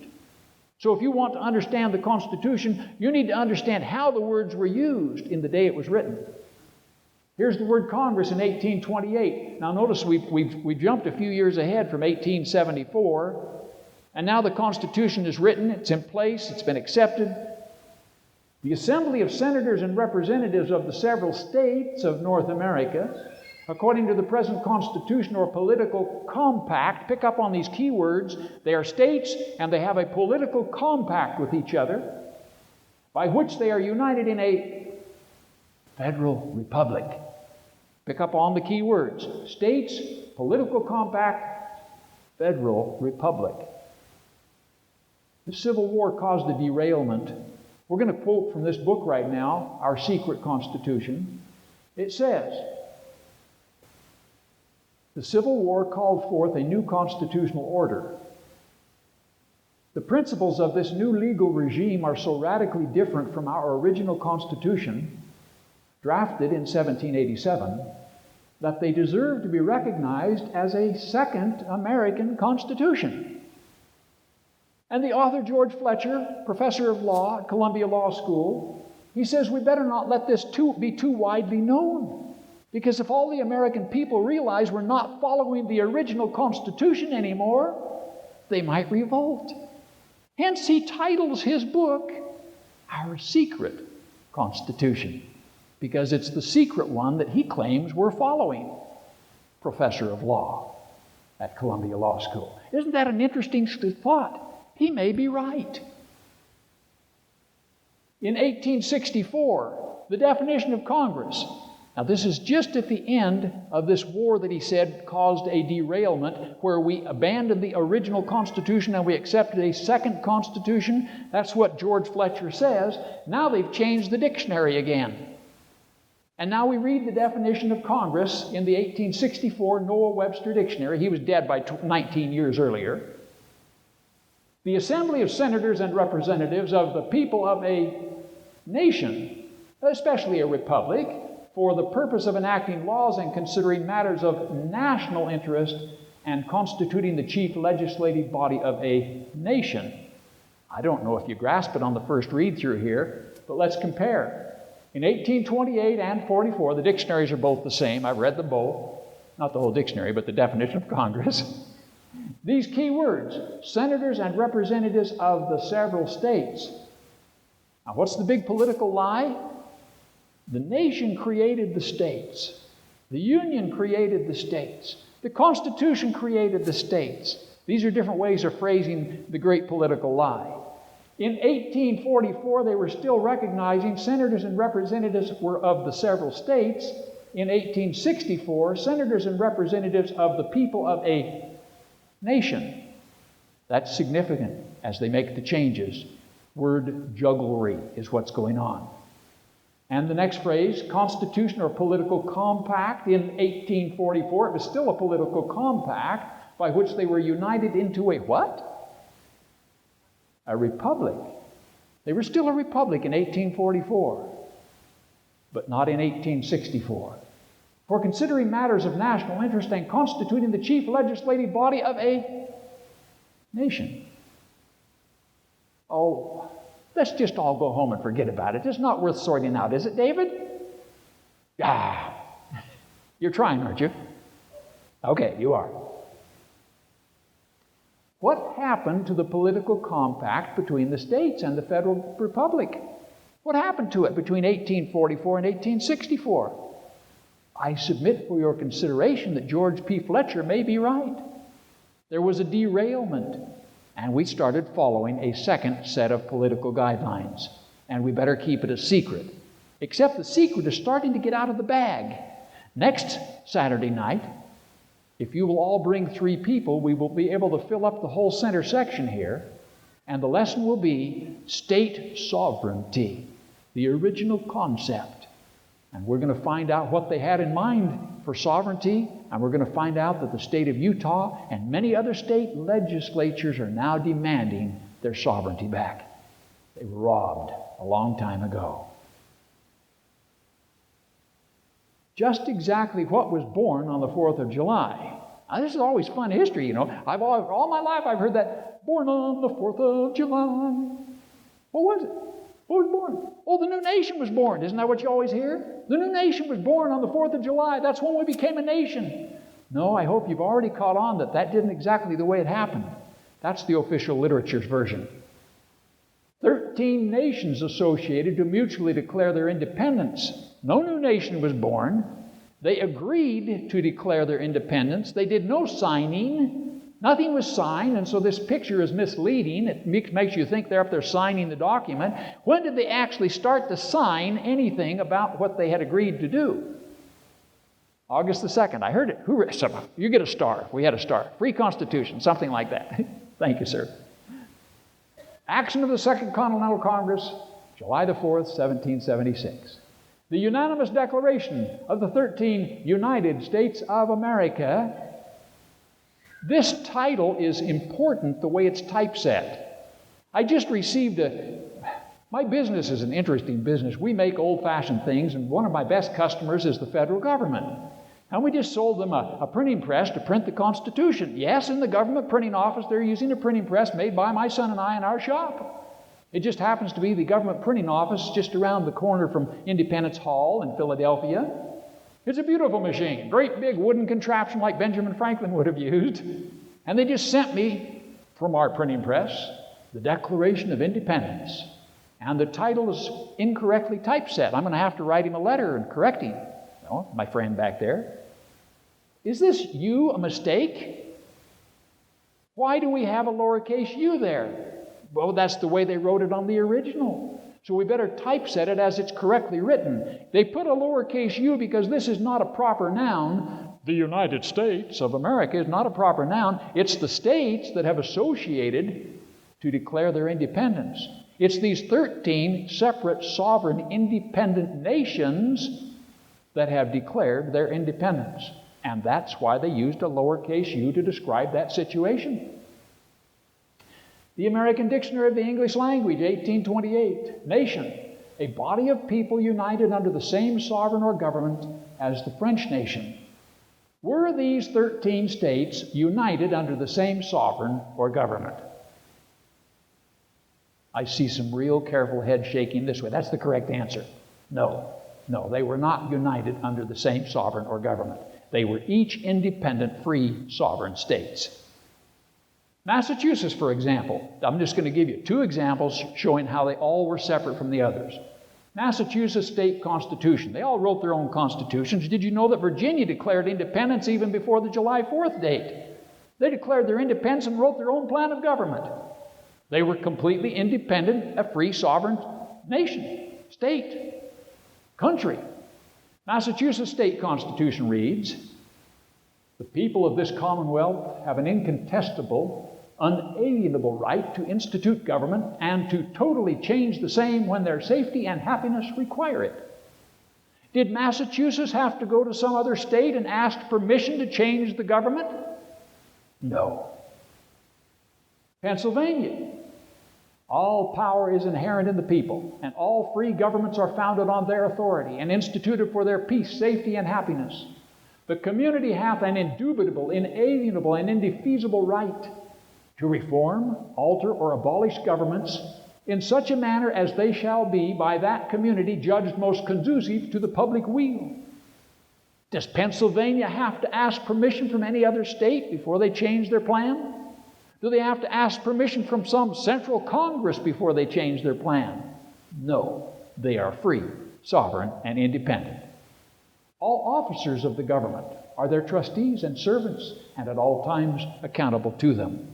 So if you want to understand the Constitution, you need to understand how the words were used in the day it was written. Here's the word Congress in 1828. Now notice we jumped a few years ahead from 1874, and now the Constitution is written, it's in place, it's been accepted. The Assembly of Senators and Representatives of the several states of North America, according to the present Constitution or political compact, pick up on these key words. They are states and they have a political compact with each other by which they are united in a federal republic. Pick up on the key words. States, political compact, federal republic. The Civil War caused a derailment. We're going to quote from this book right now, Our Secret Constitution. It says, the Civil War called forth a new constitutional order. The principles of this new legal regime are so radically different from our original Constitution, drafted in 1787, that they deserve to be recognized as a second American Constitution. And the author, George Fletcher, professor of law at Columbia Law School, he says we better not let this be too widely known. Because if all the American people realize we're not following the original Constitution anymore, they might revolt. Hence, he titles his book, Our Secret Constitution, because it's the secret one that he claims we're following. Professor of law at Columbia Law School. Isn't that an interesting thought? He may be right. In 1864, the definition of Congress. Now, this is just at the end of this war that he said caused a derailment, where we abandoned the original Constitution and we accepted a second Constitution. That's what George Fletcher says. Now they've changed the dictionary again. And now we read the definition of Congress in the 1864 Noah Webster Dictionary. He was dead by 19 years earlier. The assembly of senators and representatives of the people of a nation, especially a republic, for the purpose of enacting laws and considering matters of national interest and constituting the chief legislative body of a nation. I don't know if you grasp it on the first read through here, but let's compare. In 1828 and 44, the dictionaries are both the same. I've read them both. Not the whole dictionary, but the definition of Congress. These key words, senators and representatives of the several states. Now, what's the big political lie? The nation created the states. The Union created the states. The Constitution created the states. These are different ways of phrasing the great political lie. In 1844, they were still recognizing senators and representatives were of the several states. In 1864, senators and representatives of the people of a nation. That's significant as they make the changes. Word jugglery is what's going on. And the next phrase, constitution or political compact, in 1844, it was still a political compact by which they were united into a what? A republic. They were still a republic in 1844, but not in 1864. For considering matters of national interest and constituting the chief legislative body of a nation. Oh, let's just all go home and forget about it. It's not worth sorting out, is it, David? You're trying, aren't you? Okay, you are. What happened to the political compact between the states and the Federal Republic? What happened to it between 1844 and 1864? I submit for your consideration that George P. Fletcher may be right. There was a derailment, and we started following a second set of political guidelines, and we better keep it a secret. Except the secret is starting to get out of the bag. Next Saturday night, if you will all bring 3 people, we will be able to fill up the whole center section here, and the lesson will be state sovereignty, the original concept. And we're going to find out what they had in mind for sovereignty, and we're going to find out that the state of Utah and many other state legislatures are now demanding their sovereignty back. They were robbed a long time ago. Just exactly what was born on the 4th of July. Now, this is always fun history, you know. All my life I've heard that, born on the 4th of July. What was it? What was born? Oh, the new nation was born. Isn't that what you always hear? The new nation was born on the 4th of July. That's when we became a nation. No, I hope you've already caught on that didn't exactly the way it happened. That's the official literature's version. 13 nations associated to mutually declare their independence. No new nation was born. They agreed to declare their independence. They did no signing. Nothing was signed, and so this picture is misleading. It makes you think they're up there signing the document. When did they actually start to sign anything about what they had agreed to do? August the 2nd. I heard it. You get a star. We had a star. Free Constitution, something like that. Thank you, sir. Action of the Second Continental Congress, July the 4th, 1776. The unanimous declaration of the 13 United States of America. This title is important the way it's typeset. I just received my business is an interesting business. We make old-fashioned things, and one of my best customers is the federal government. And we just sold them a printing press to print the Constitution. Yes, in the government printing office, they're using a printing press made by my son and I in our shop. It just happens to be the government printing office just around the corner from Independence Hall in Philadelphia. It's a beautiful machine, great big wooden contraption like Benjamin Franklin would have used. And they just sent me from our printing press the Declaration of Independence. And the title is incorrectly typeset. I'm going to have to write him a letter and correct him. No, my friend back there. Is this U a mistake? Why do we have a lowercase u there? Well, that's the way they wrote it on the original. So we better typeset it as it's correctly written. They put a lowercase u because this is not a proper noun. The United States of America is not a proper noun. It's the states that have associated to declare their independence. It's these 13 separate, sovereign, independent nations that have declared their independence. And that's why they used a lowercase u to describe that situation. The American Dictionary of the English Language, 1828, nation, a body of people united under the same sovereign or government as the French nation. Were these 13 states united under the same sovereign or government? I see some real careful head shaking this way. That's the correct answer. No, they were not united under the same sovereign or government. They were each independent, free, sovereign states. Massachusetts, for example, I'm just going to give you 2 examples showing how they all were separate from the others. Massachusetts state constitution. They all wrote their own constitutions. Did you know that Virginia declared independence even before the July 4th date? They declared their independence and wrote their own plan of government. They were completely independent, a free, sovereign nation, state, country. Massachusetts state constitution reads, the people of this Commonwealth have an incontestable, unalienable right to institute government and to totally change the same when their safety and happiness require it. Did Massachusetts have to go to some other state and ask permission to change the government? No. Pennsylvania. All power is inherent in the people, and all free governments are founded on their authority and instituted for their peace, safety, and happiness. The community hath an indubitable, inalienable, and indefeasible right to reform, alter, or abolish governments in such a manner as they shall be by that community judged most conducive to the public weal. Does Pennsylvania have to ask permission from any other state before they change their plan? Do they have to ask permission from some central Congress before they change their plan? No, they are free, sovereign, and independent. All officers of the government are their trustees and servants, and at all times accountable to them.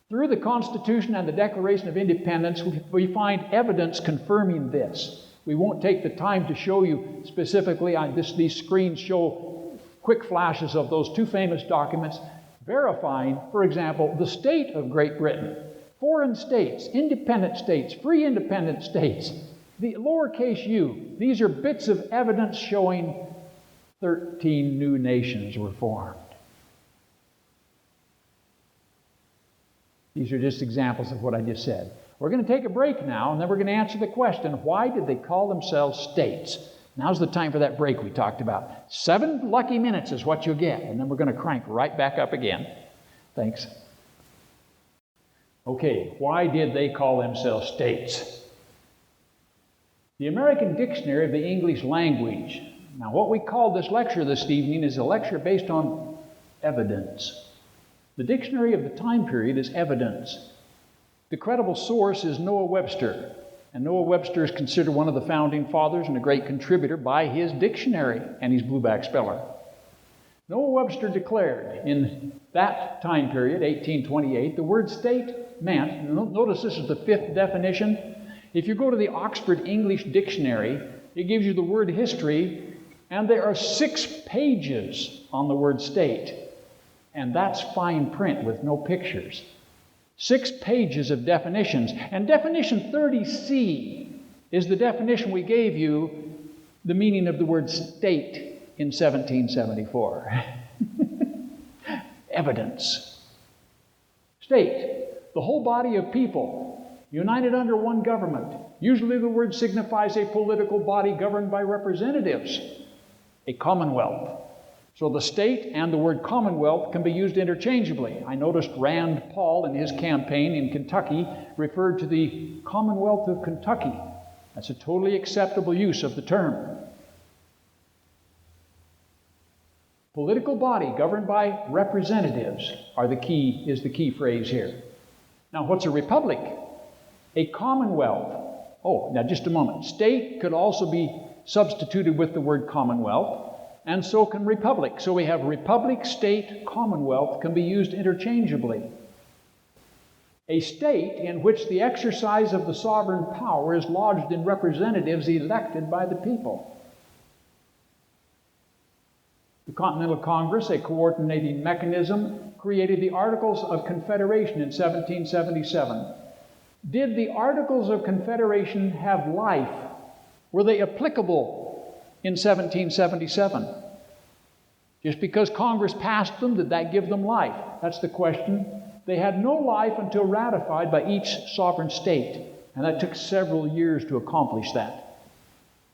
Through the Constitution and the Declaration of Independence, we find evidence confirming this. We won't take the time to show you specifically. These screens show quick flashes of those 2 famous documents verifying, for example, the state of Great Britain, foreign states, independent states, free independent states, the lowercase u. These are bits of evidence showing 13 new nations were formed. These are just examples of what I just said. We're going to take a break now, and then we're going to answer the question, why did they call themselves states? Now's the time for that break we talked about. 7 lucky minutes is what you'll get, and then we're going to crank right back up again. Thanks. Okay, why did they call themselves states? The American Dictionary of the English Language. Now, what we call this lecture this evening is a lecture based on evidence. The dictionary of the time period is evidence. The credible source is Noah Webster. And Noah Webster is considered one of the founding fathers and a great contributor by his dictionary and his blueback speller. Noah Webster declared in that time period, 1828, the word state meant, notice this is the 5th definition. If you go to the Oxford English Dictionary, it gives you the word history, and there are 6 pages on the word state. And that's fine print with no pictures. 6 pages of definitions. And definition 30C is the definition we gave you, the meaning of the word state in 1774. Evidence. State, the whole body of people, united under one government. Usually the word signifies a political body governed by representatives. a commonwealth. So the state and the word commonwealth can be used interchangeably. I noticed Rand Paul in his campaign in Kentucky referred to the Commonwealth of Kentucky. That's a totally acceptable use of the term. Political body governed by representatives is the key phrase here. Now, what's a republic? A commonwealth. Oh, now just a moment. State could also be substituted with the word commonwealth, and so can republic. So we have republic, state, commonwealth can be used interchangeably. A state in which the exercise of the sovereign power is lodged in representatives elected by the people. The Continental Congress, a coordinating mechanism, created the Articles of Confederation in 1777. Did the Articles of Confederation have life? Were they applicable in 1777? Just because Congress passed them, did that give them life? That's the question. They had no life until ratified by each sovereign state, and that took several years to accomplish that.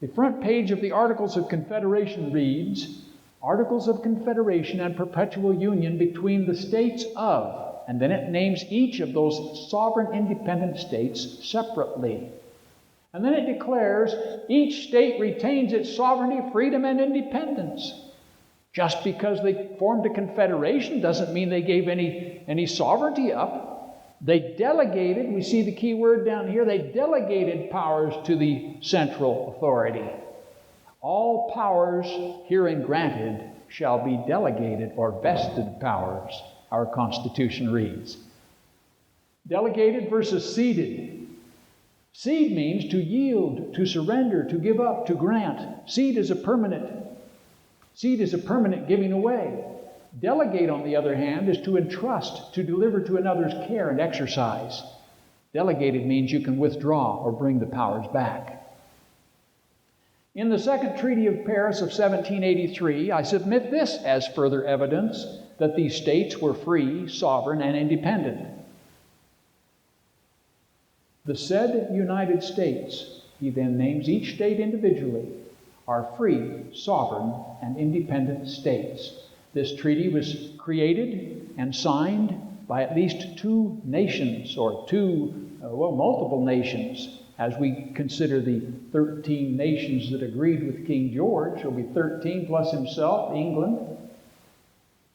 The front page of the Articles of Confederation reads, Articles of Confederation and Perpetual Union between the states of, and then it names each of those sovereign independent states separately. And then it declares each state retains its sovereignty, freedom, and independence. Just because they formed a confederation doesn't mean they gave any sovereignty up. They delegated, we see the key word down here, they delegated powers to the central authority. All powers herein granted shall be delegated or vested powers, our Constitution reads. Delegated versus ceded. Cede means to yield, to surrender, to give up, to grant. Cede is a permanent giving away. Delegate, on the other hand, is to entrust, to deliver to another's care and exercise. Delegated means you can withdraw or bring the powers back. In the Second Treaty of Paris of 1783, I submit this as further evidence that these states were free, sovereign, and independent. The said United States, he then names each state individually, are free, sovereign, and independent states. This treaty was created and signed by at least two nations, or multiple nations. As we consider the 13 nations that agreed with King George, it'll be 13 plus himself, England.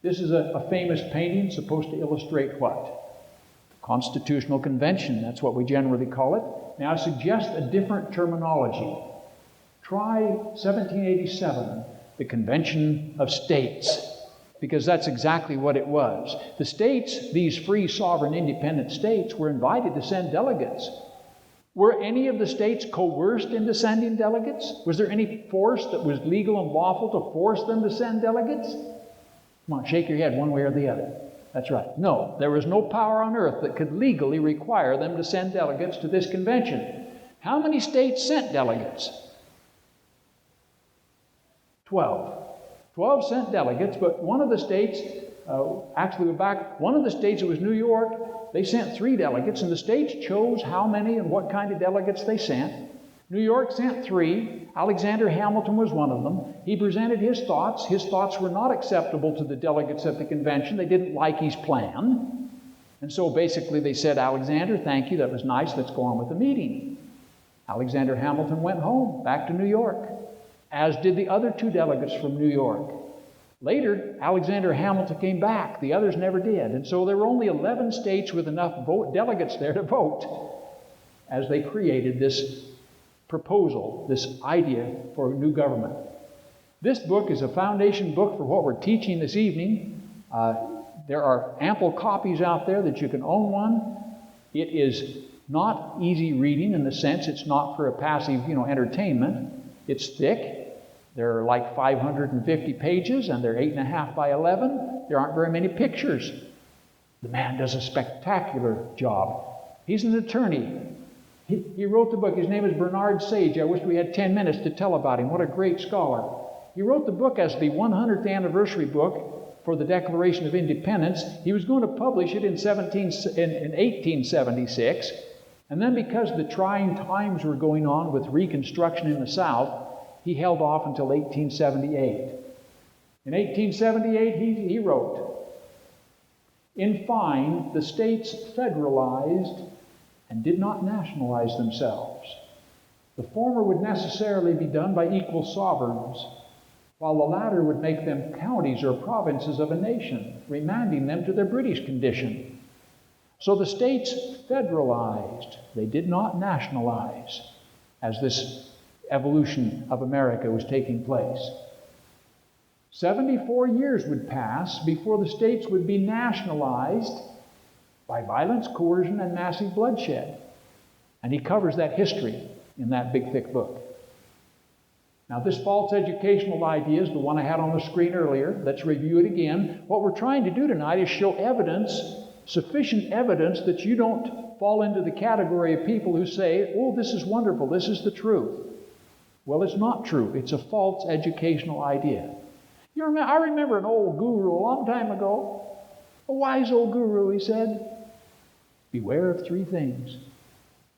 This is a famous painting supposed to illustrate what? The Constitutional Convention, that's what we generally call it. Now I suggest a different terminology. Try 1787, the Convention of States, because that's exactly what it was. The states, these free, sovereign, independent states, were invited to send delegates. Were any of the states coerced into sending delegates? Was there any force that was legal and lawful to force them to send delegates? Come on, shake your head one way or the other. That's right. No, there was no power on earth that could legally require them to send delegates to this convention. How many states sent delegates? 12. 12 sent delegates, but one of the states, one of the states, it was New York, they sent 3 delegates, and the states chose how many and what kind of delegates they sent. New York sent 3. Alexander Hamilton was one of them. He presented his thoughts. His thoughts were not acceptable to the delegates at the convention. They didn't like his plan. And so basically they said, Alexander, thank you, that was nice, let's go on with the meeting. Alexander Hamilton went home, back to New York, as did the other 2 delegates from New York. Later, Alexander Hamilton came back. The others never did. And so there were only 11 states with enough delegates there to vote as they created this proposal, this idea for a new government. This book is a foundation book for what we're teaching this evening. There are ample copies out there that you can own one. It is not easy reading in the sense it's not for a passive, entertainment. It's thick. There are like 550 pages, and they're 8.5 by 11. There aren't very many pictures. The man does a spectacular job. He's an attorney. He wrote the book. His name is Bernard Sage. I wish we had 10 minutes to tell about him. What a great scholar. He wrote the book as the 100th anniversary book for the Declaration of Independence. He was going to publish it in 1876. And then because the trying times were going on with Reconstruction in the South, He held off until 1878. In 1878, he wrote, "In fine, the states federalized and did not nationalize themselves. The former would necessarily be done by equal sovereigns, while the latter would make them counties or provinces of a nation, remanding them to their British condition. So the states federalized, they did not nationalize, as this evolution of America was taking place. 74 years would pass before the states would be nationalized by violence, coercion, and massive bloodshed." And he covers that history in that big, thick book. Now, this false educational idea is the one I had on the screen earlier. Let's review it again. What we're trying to do tonight is show evidence, sufficient evidence, that you don't fall into the category of people who say, "Oh, this is wonderful, this is the truth." Well, it's not true. It's a false educational idea. I remember an old guru a long time ago, a wise old guru, he said, "Beware of three things."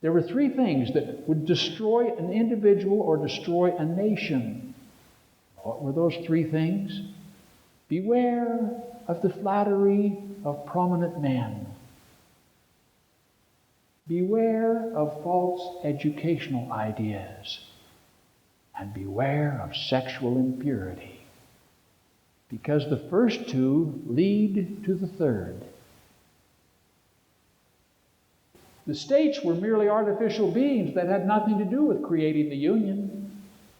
There were three things that would destroy an individual or destroy a nation. What were those three things? Beware of the flattery of prominent men. Beware of false educational ideas. And beware of sexual impurity. Because the first two lead to the third. The states were merely artificial beings that had nothing to do with creating the Union.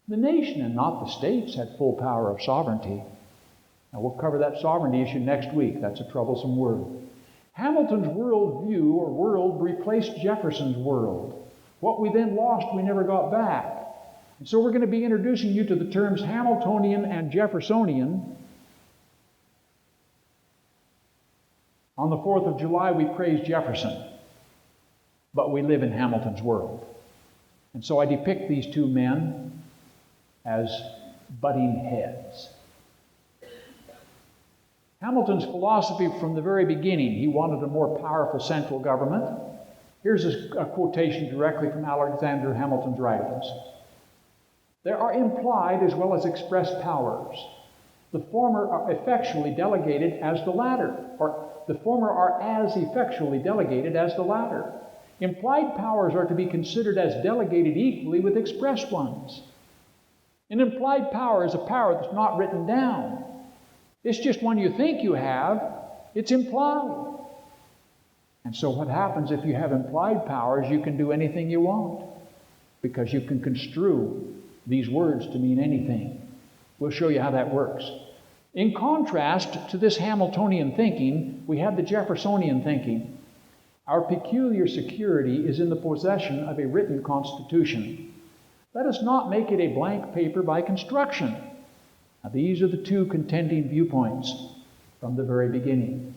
The nation and not the states had full power of sovereignty. Now we'll cover that sovereignty issue next week. That's a troublesome word. Hamilton's worldview or world replaced Jefferson's world. What we then lost, we never got back. And so we're going to be introducing you to the terms Hamiltonian and Jeffersonian. On the 4th of July, we praise Jefferson, but we live in Hamilton's world. And so I depict these two men as butting heads. Hamilton's philosophy from the very beginning, he wanted a more powerful central government. Here's a quotation directly from Alexander Hamilton's writings. "There are implied as well as expressed powers. The former are effectually delegated as the latter, or the former are as effectually delegated as the latter. Implied powers are to be considered as delegated equally with express ones. An implied power is a power that's not written down. It's just one you think you have. It's implied. And so what happens if you have implied powers, you can do anything you want, because you can construe these words to mean anything. We'll show you how that works. In contrast to this Hamiltonian thinking, we have the Jeffersonian thinking. Our peculiar security is in the possession of a written constitution. Let us not make it a blank paper by construction." Now, these are the two contending viewpoints from the very beginning.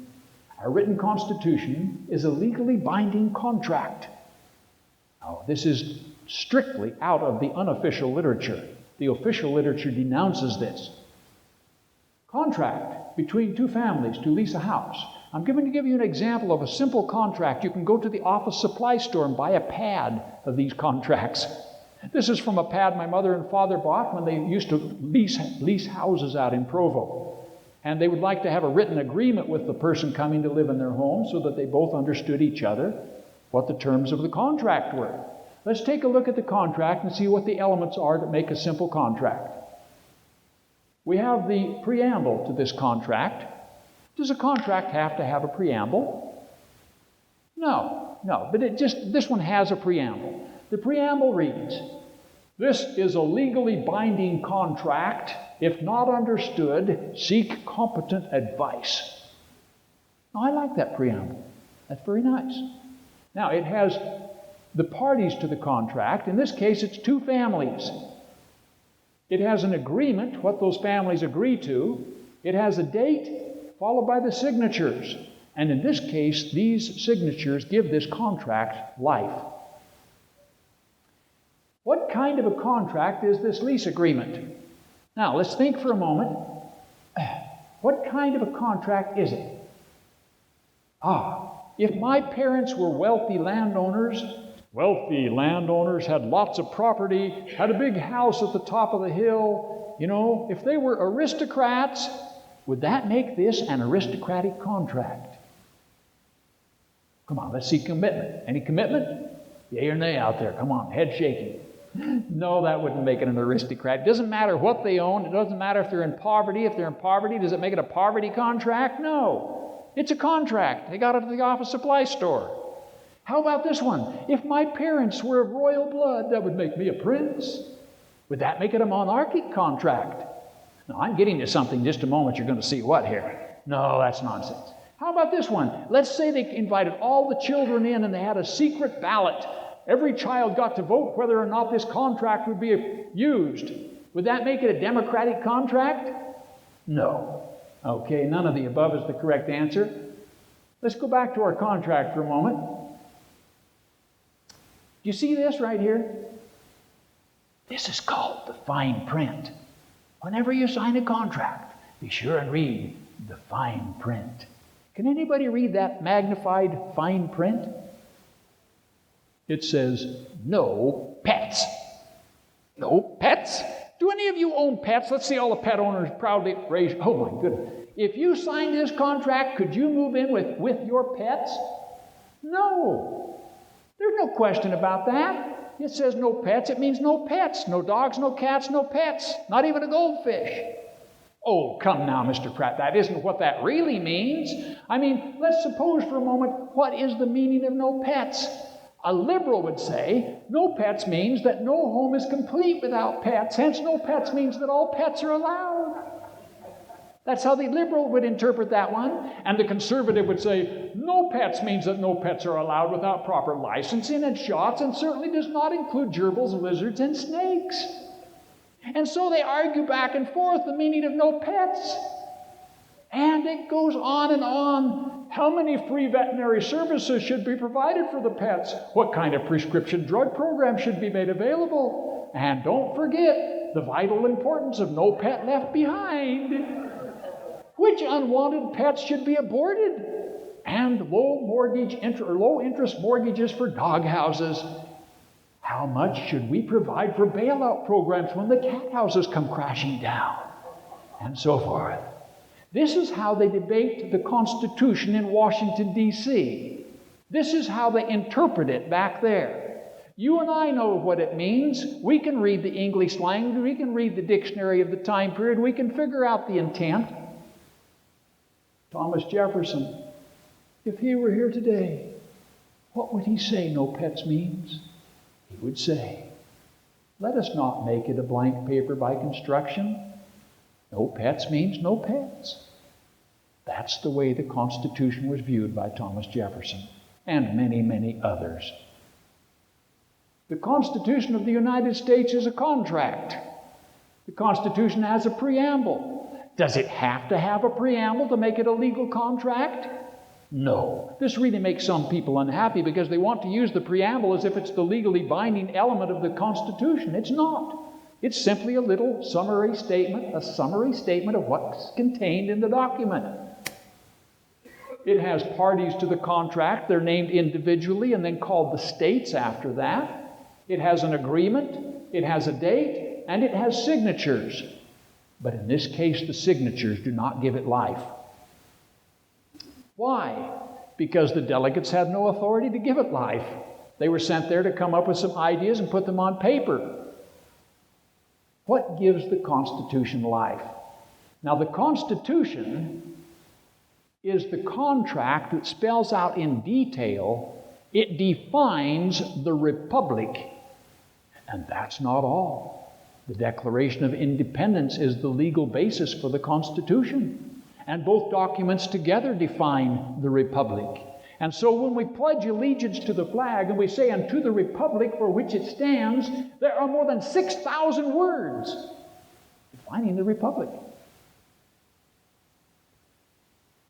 Our written constitution is a legally binding contract. Now, this is strictly out of the unofficial literature. The official literature denounces this. Contract between two families to lease a house. I'm going to give you an example of a simple contract. You can go to the office supply store and buy a pad of these contracts. This is from a pad my mother and father bought when they used to lease houses out in Provo. And they would like to have a written agreement with the person coming to live in their home so that they both understood each other, what the terms of the contract were. Let's take a look at the contract and see what the elements are that make a simple contract. We have the preamble to this contract. Does a contract have to have a preamble? No, but this one has a preamble. The preamble reads, "This is a legally binding contract. If not understood, seek competent advice." Now, I like that preamble. That's very nice. Now, it has the parties to the contract. In this case, it's two families. It has an agreement, what those families agree to. It has a date, followed by the signatures. And in this case, these signatures give this contract life. What kind of a contract is this lease agreement? Now, let's think for a moment. What kind of a contract is it? If my parents were wealthy landowners wealthy landowners had lots of property, had a big house at the top of the hill. You know, if they were aristocrats, would that make this an aristocratic contract? Come on, let's see commitment. Any commitment? Yay or nay out there? Come on, head shaking. No, that wouldn't make it an aristocrat. It doesn't matter what they own. It doesn't matter if they're in poverty. If they're in poverty, does it make it a poverty contract? No. It's a contract. They got it at the office supply store. How about this one? If my parents were of royal blood, that would make me a prince. Would that make it a monarchic contract? Now, I'm getting to something in just a moment. You're going to see what here. No, that's nonsense. How about this one? Let's say they invited all the children in and they had a secret ballot. Every child got to vote whether or not this contract would be used. Would that make it a democratic contract? No. Okay, none of the above is the correct answer. Let's go back to our contract for a moment. Do you see this right here? This is called the fine print. Whenever you sign a contract, be sure and read the fine print. Can anybody read that magnified fine print? It says, no pets. No pets? Do any of you own pets? Let's see all the pet owners proudly raise. Oh my goodness. If you signed this contract, could you move in with your pets? No. There's no question about that. It says no pets. It means no pets. No dogs, no cats, no pets. Not even a goldfish. Oh, come now, Mr. Pratt. That isn't what that really means. I mean, let's suppose for a moment, what is the meaning of no pets? A liberal would say, no pets means that no home is complete without pets. Hence, no pets means that all pets are allowed. That's how the liberal would interpret that one. And the conservative would say, no pets means that no pets are allowed without proper licensing and shots, and certainly does not include gerbils, lizards, and snakes. And so they argue back and forth the meaning of no pets. And it goes on and on. How many free veterinary services should be provided for the pets? What kind of prescription drug program should be made available? And don't forget the vital importance of no pet left behind. Which unwanted pets should be aborted? And low interest mortgages for dog houses. How much should we provide for bailout programs when the cat houses come crashing down? And so forth. This is how they debate the Constitution in Washington, D.C. This is how they interpret it back there. You and I know what it means. We can read the English language. We can read the dictionary of the time period. We can figure out the intent. Thomas Jefferson, if he were here today, what would he say no pets means? He would say, let us not make it a blank paper by construction. No pets means no pets. That's the way the Constitution was viewed by Thomas Jefferson and many, many others. The Constitution of the United States is a contract. The Constitution has a preamble. Does it have to have a preamble to make it a legal contract? No. This really makes some people unhappy because they want to use the preamble as if it's the legally binding element of the Constitution. It's not. It's simply a little summary statement of what's contained in the document. It has parties to the contract. They're named individually and then called the states after that. It has an agreement, it has a date, and it has signatures. But in this case, the signatures do not give it life. Why? Because the delegates had no authority to give it life. They were sent there to come up with some ideas and put them on paper. What gives the Constitution life? Now, the Constitution is the contract that spells out in detail, it defines the republic. And that's not all. The Declaration of Independence is the legal basis for the Constitution. And both documents together define the republic. And so when we pledge allegiance to the flag and we say, "And to the republic for which it stands," there are more than 6,000 words defining the republic.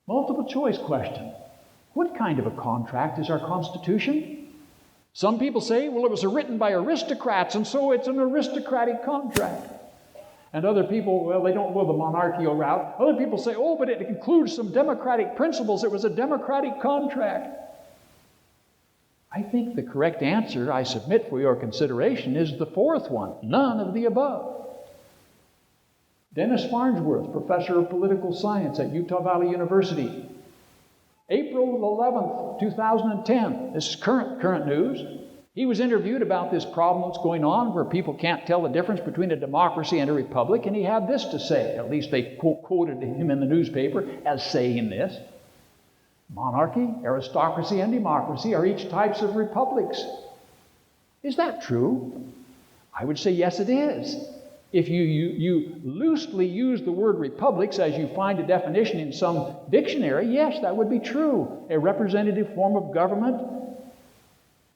Multiple choice question. What kind of a contract is our Constitution? Some people say, well, it was written by aristocrats, and so it's an aristocratic contract. And other people, well, they don't go the monarchical route. Other people say, oh, but it includes some democratic principles. It was a democratic contract. I think the correct answer I submit for your consideration is the fourth one, none of the above. Dennis Farnsworth, professor of political science at Utah Valley University, April 11th, 2010, this is current news. He was interviewed about this problem that's going on where people can't tell the difference between a democracy and a republic, and he had this to say, at least they quoted him in the newspaper as saying this: monarchy, aristocracy, and democracy are each types of republics. Is that true? I would say yes, it is. If you loosely use the word republics as you find a definition in some dictionary, yes, that would be true. A representative form of government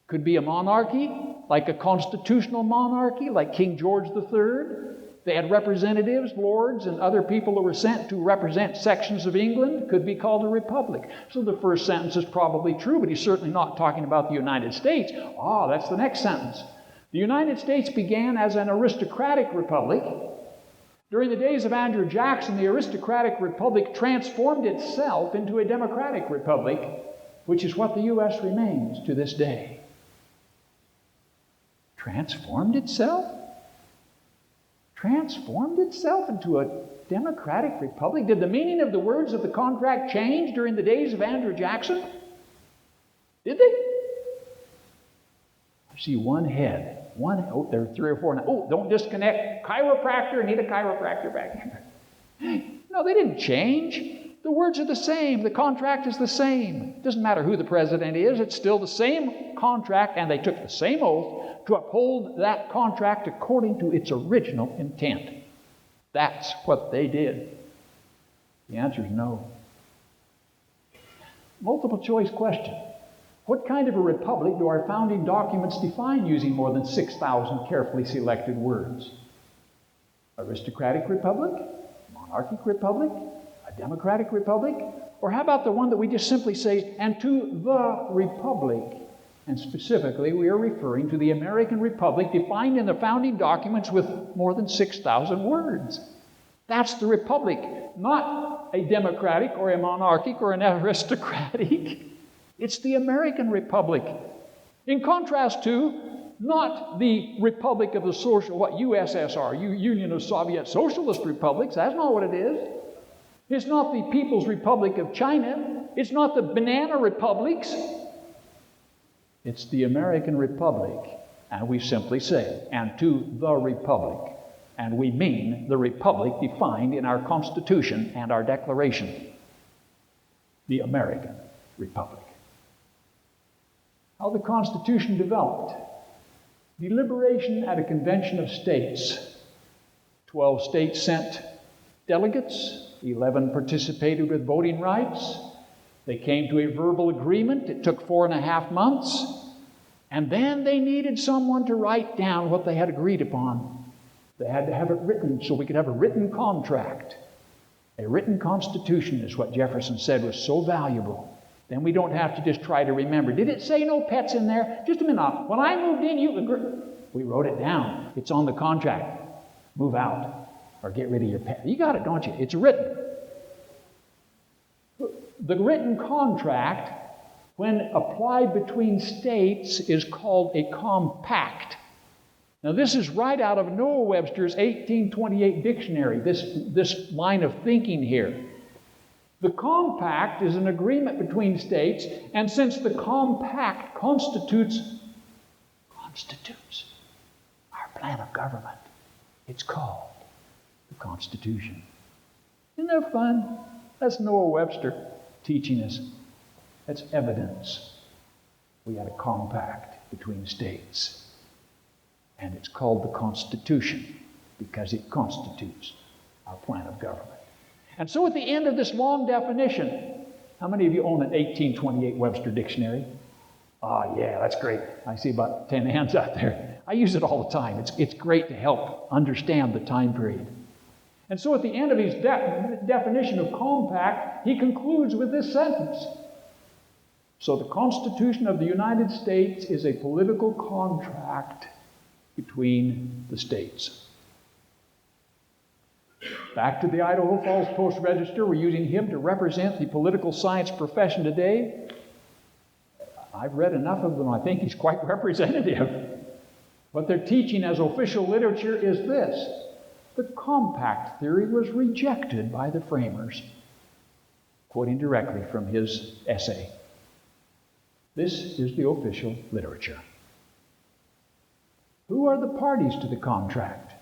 could be a monarchy, like a constitutional monarchy, like King George III. They had representatives, lords, and other people who were sent to represent sections of England, could be called a republic. So the first sentence is probably true, but he's certainly not talking about the United States. That's the next sentence. The United States began as an aristocratic republic. During the days of Andrew Jackson, the aristocratic republic transformed itself into a democratic republic, which is what the U.S. remains to this day. Transformed itself? Transformed itself into a democratic republic? Did the meaning of the words of the contract change during the days of Andrew Jackson? Did they? I see one head. There are 3 or 4 now. Don't disconnect. Chiropractor, need a chiropractor back here. No, they didn't change. The words are the same. The contract is the same. It doesn't matter who the president is. It's still the same contract, and they took the same oath to uphold that contract according to its original intent. That's what they did. The answer is no. Multiple choice question. What kind of a republic do our founding documents define using more than 6,000 carefully selected words? Aristocratic republic? Monarchic republic? A democratic republic? Or how about the one that we just simply say, and to the republic? And specifically, we are referring to the American Republic defined in the founding documents with more than 6,000 words. That's the republic, not a democratic or a monarchic or an aristocratic. It's the American Republic. In contrast to not the Republic of the USSR, Union of Soviet Socialist Republics. That's not what it is. It's not the People's Republic of China. It's not the banana republics. It's the American Republic. And we simply say, and to the republic. And we mean the republic defined in our Constitution and our Declaration. The American Republic. How the Constitution developed. Deliberation at a convention of states. 12 states sent delegates. 11 participated with voting rights. They came to a verbal agreement. It took 4.5 months. And then they needed someone to write down what they had agreed upon. They had to have it written so we could have a written contract. A written constitution is what Jefferson said was so valuable. Then we don't have to just try to remember. Did it say no pets in there? Just a minute. When I moved in, you agreed. We wrote it down. It's on the contract. Move out or get rid of your pet. You got it, don't you? It's written. The written contract, when applied between states, is called a compact. Now, this is right out of Noah Webster's 1828 dictionary, this line of thinking here. The compact is an agreement between states, and since the compact constitutes our plan of government, it's called the Constitution. Isn't that fun? That's Noah Webster teaching us. That's evidence. We had a compact between states, and it's called the Constitution because it constitutes our plan of government. And so at the end of this long definition, how many of you own an 1828 Webster dictionary? Yeah, that's great. I see about 10 hands out there. I use it all the time. It's great to help understand the time period. And so at the end of his definition of compact, he concludes with this sentence. So the Constitution of the United States is a political contract between the states. Back to the Idaho Falls Post-Register, we're using him to represent the political science profession today. I've read enough of them, I think he's quite representative. What they're teaching as official literature is this: the compact theory was rejected by the framers. Quoting directly from his essay. This is the official literature. Who are the parties to the contract?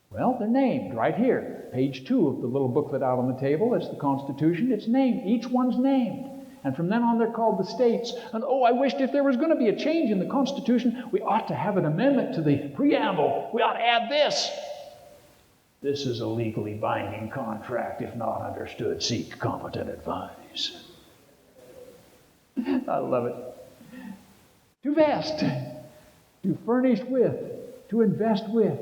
Well, they're named right here. Page 2 of the little booklet out on the table. That's the Constitution. It's named. Each one's named. And from then on, they're called the states. And I wished if there was going to be a change in the Constitution, we ought to have an amendment to the preamble. We ought to add this. This is a legally binding contract. If not understood, seek competent advice. I love it. To vest, to furnish with, to invest with,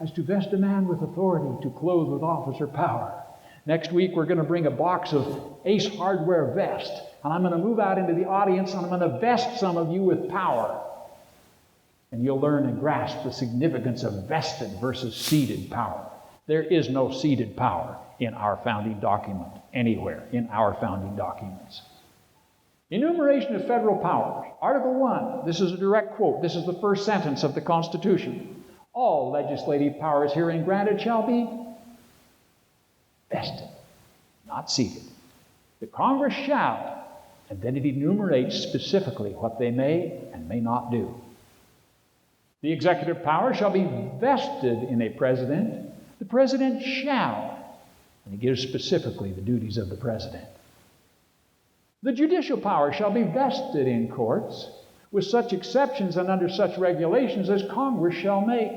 as to vest a man with authority, to clothe with office or power. Next week, we're going to bring a box of Ace Hardware vest, and I'm going to move out into the audience, and I'm going to vest some of you with power. And you'll learn and grasp the significance of vested versus ceded power. There is no ceded power in our founding document, anywhere in our founding documents. Enumeration of federal powers. Article 1, this is a direct quote. This is the first sentence of the Constitution. All legislative powers herein granted shall be vested, not ceded. The Congress shall, and then it enumerates specifically what they may and may not do. The executive power shall be vested in a president. The president shall, and he gives specifically the duties of the president. The judicial power shall be vested in courts with such exceptions and under such regulations as Congress shall make.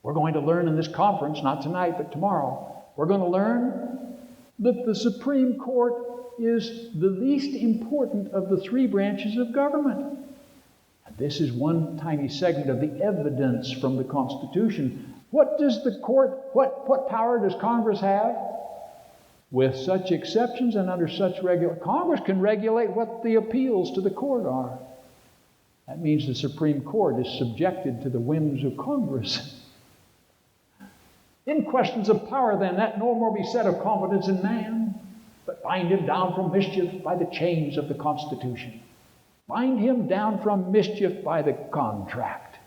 We're going to learn in this conference, not tonight, but tomorrow, we're going to learn that the Supreme Court is the least important of the three branches of government. And this is one tiny segment of the evidence from the Constitution. What does the court, what power does Congress have? With such exceptions and under such Congress can regulate what the appeals to the court are. That means the Supreme Court is subjected to the whims of Congress. In questions of power, then, that no more be said of confidence in man, but bind him down from mischief by the chains of the Constitution. Bind him down from mischief by the contract.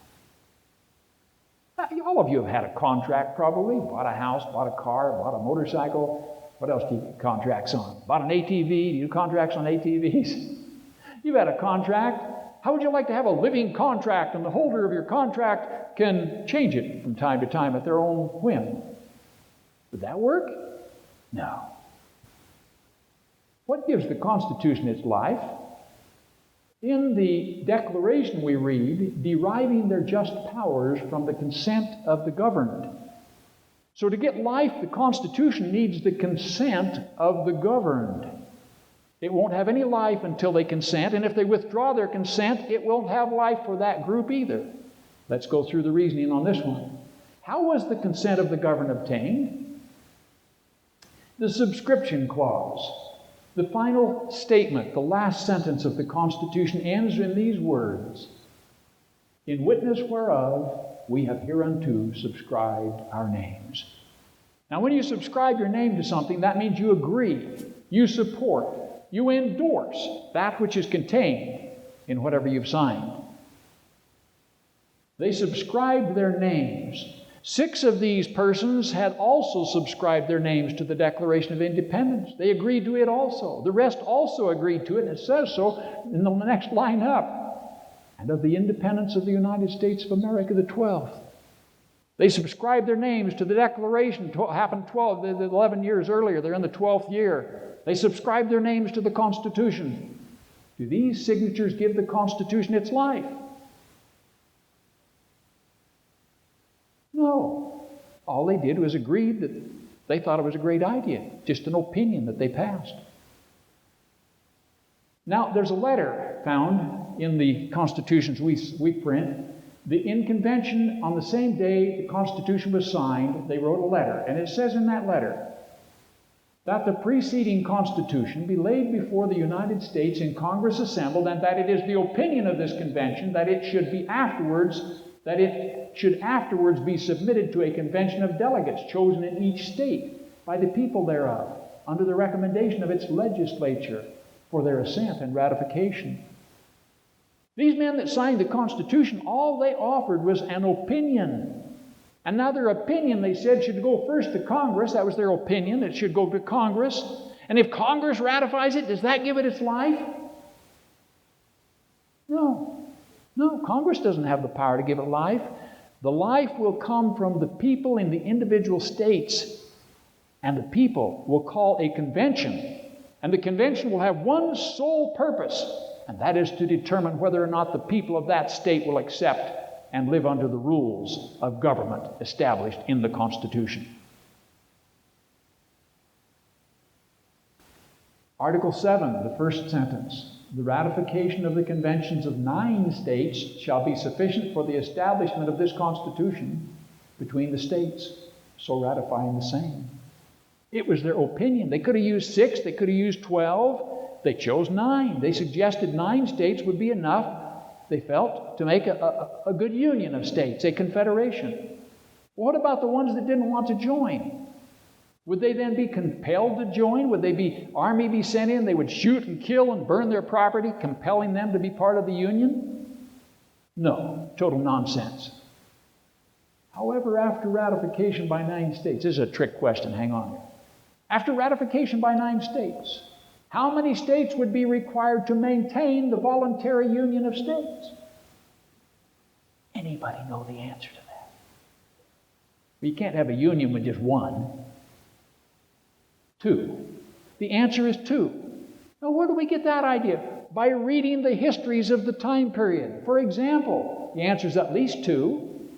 Now, all of you have had a contract, probably. Bought a house, bought a car, bought a motorcycle. What else do you get contracts on? Bought an ATV. Do you do contracts on ATVs? You've had a contract. How would you like to have a living contract and the holder of your contract can change it from time to time at their own whim? Would that work? No. What gives the Constitution its life? In the Declaration we read, deriving their just powers from the consent of the governed. So to get life, the Constitution needs the consent of the governed. It won't have any life until they consent, and if they withdraw their consent, it won't have life for that group either. Let's go through the reasoning on this one. How was the consent of the governed obtained? The subscription clause. The final statement, the last sentence of the Constitution ends in these words: in witness whereof we have hereunto subscribed our names. Now, when you subscribe your name to something, that means you agree, you support, you endorse that which is contained in whatever you've signed. They subscribed their names. 6 of these persons had also subscribed their names to the Declaration of Independence. They agreed to it also. The rest also agreed to it, and it says so in the next line up. And of the independence of the United States of America, the 12th. They subscribed their names to the Declaration. Happened 11 years earlier. They're in the 12th year. They subscribed their names to the Constitution. Do these signatures give the Constitution its life? No. All they did was agree that they thought it was a great idea. Just an opinion that they passed. Now, there's a letter found in the constitutions we print. In convention, on the same day the Constitution was signed, they wrote a letter. And it says in that letter that the preceding Constitution be laid before the United States in Congress assembled, and that it is the opinion of this convention that it should afterwards be submitted to a convention of delegates chosen in each state by the people thereof, under the recommendation of its legislature, for their assent and ratification. These men that signed the Constitution, all they offered was an opinion. And now their opinion, they said, should go first to Congress. That was their opinion. It should go to Congress. And if Congress ratifies it, does that give it its life? No. No, Congress doesn't have the power to give it life. The life will come from the people in the individual states. And the people will call a convention. And the convention will have one sole purpose, and that is to determine whether or not the people of that state will accept and live under the rules of government established in the Constitution. Article 7, the first sentence. The ratification of the conventions of 9 states shall be sufficient for the establishment of this Constitution between the states, so ratifying the same. It was their opinion. They could have used 6, they could have used 12. They chose 9. They suggested 9 states would be enough, they felt, to make a good union of states, a confederation. What about the ones that didn't want to join? Would they then be compelled to join? Would army be sent in? They would shoot and kill and burn their property, compelling them to be part of the union? No, total nonsense. However, after ratification by 9 states, this is a trick question, hang on here. After ratification by 9 states, how many states would be required to maintain the voluntary union of states? Anybody know the answer to that? You can't have a union with just 1. 2. The answer is 2. Now, where do we get that idea? By reading the histories of the time period. For example, the answer is at least 2.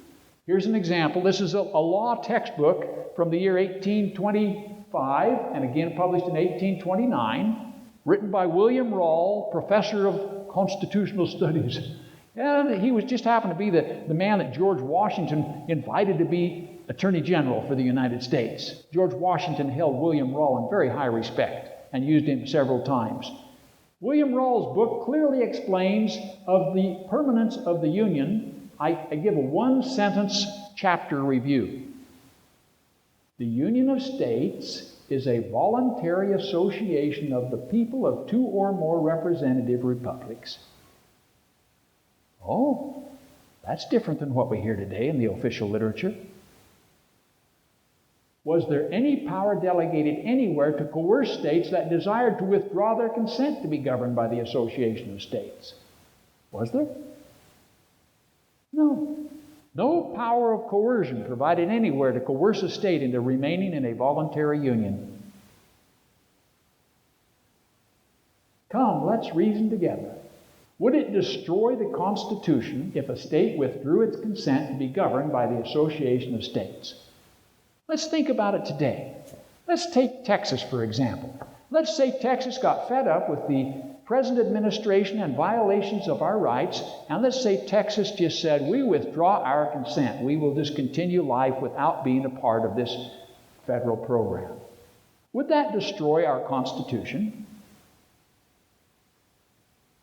Here's an example. This is a law textbook from the year 1825, and again published in 1829, written by William Rawle, professor of constitutional studies. And he just happened to be the man that George Washington invited to be Attorney General for the United States. George Washington held William Rawle in very high respect and used him several times. William Rawle's book clearly explains of the permanence of the Union. I give a 1-sentence chapter review. The Union of States is a voluntary association of the people of 2 or more representative republics. Oh, that's different than what we hear today in the official literature. Was there any power delegated anywhere to coerce states that desired to withdraw their consent to be governed by the association of states? Was there? No. No power of coercion provided anywhere to coerce a state into remaining in a voluntary union. Come, let's reason together. Would it destroy the Constitution if a state withdrew its consent to be governed by the association of states? Let's think about it today. Let's take Texas, for example. Let's say Texas got fed up with the present administration and violations of our rights, and let's say Texas just said, we withdraw our consent. We will just continue life without being a part of this federal program. Would that destroy our Constitution?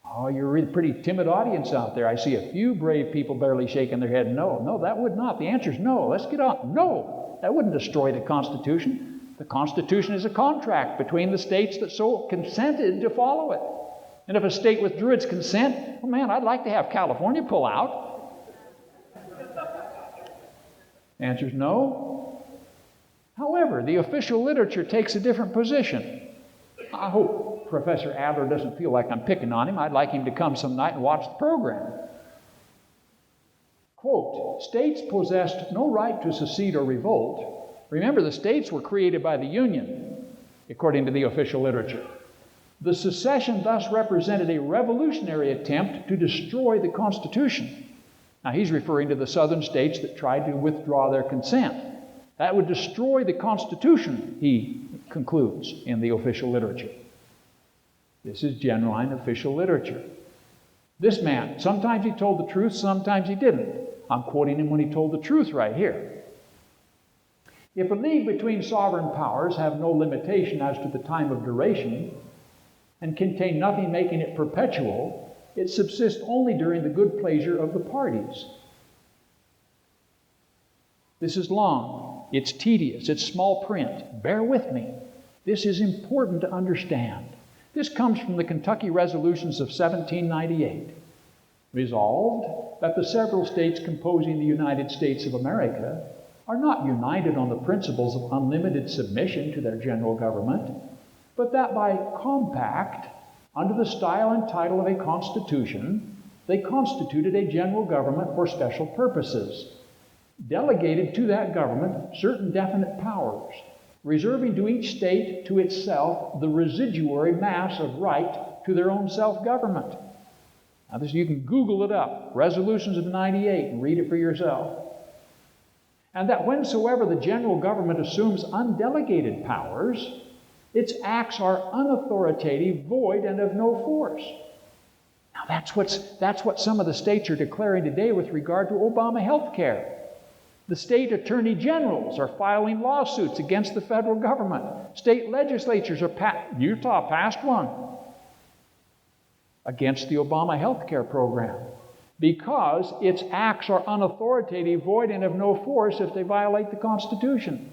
Oh, you're a really pretty timid audience out there. I see a few brave people barely shaking their head. No, that would not. The answer is no. Let's get on. No. That wouldn't destroy the Constitution. The Constitution is a contract between the states that so consented to follow it. And if a state withdrew its consent, well, man, I'd like to have California pull out. The answer is no. However, the official literature takes a different position. I hope Professor Adler doesn't feel like I'm picking on him. I'd like him to come some night and watch the program. Quote, states possessed no right to secede or revolt. Remember, the states were created by the Union, according to the official literature. The secession thus represented a revolutionary attempt to destroy the Constitution. Now, he's referring to the southern states that tried to withdraw their consent. That would destroy the Constitution, he concludes in the official literature. This is genuine official literature. This man, sometimes he told the truth, sometimes he didn't. I'm quoting him when he told the truth right here. If a league between sovereign powers have no limitation as to the time of duration and contain nothing making it perpetual, it subsists only during the good pleasure of the parties. This is long, it's tedious, it's small print. Bear with me. This is important to understand. This comes from the Kentucky Resolutions of 1798. Resolved that the several states composing the United States of America are not united on the principles of unlimited submission to their general government, but that by compact, under the style and title of a constitution, they constituted a general government for special purposes, delegated to that government certain definite powers, reserving to each state to itself the residuary mass of right to their own self-government. Now this, you can Google it up, Resolutions of '98, and read it for yourself. And that whensoever the general government assumes undelegated powers, its acts are unauthoritative, void, and of no force. Now that's what some of the states are declaring today with regard to Obama health care. The state attorney generals are filing lawsuits against the federal government. State legislatures Utah passed one against the Obama health care program because its acts are unauthoritative, void, and of no force if they violate the Constitution.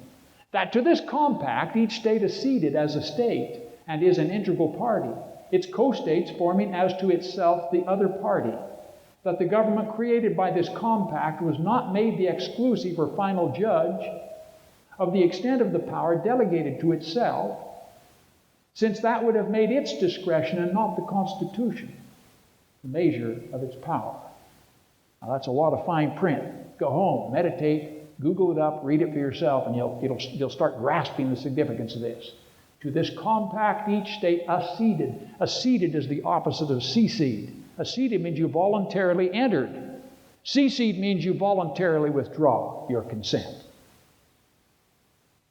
That to this compact, each state acceded as a state and is an integral party, its co-states forming as to itself the other party. That the government created by this compact was not made the exclusive or final judge of the extent of the power delegated to itself, since that would have made its discretion and not the Constitution the measure of its power. Now that's a lot of fine print. Go home, meditate, Google it up, read it for yourself, and you'll start grasping the significance of this. To this compact, each state acceded. Acceded is the opposite of secede. Acceded means you voluntarily entered. Secede means you voluntarily withdraw your consent.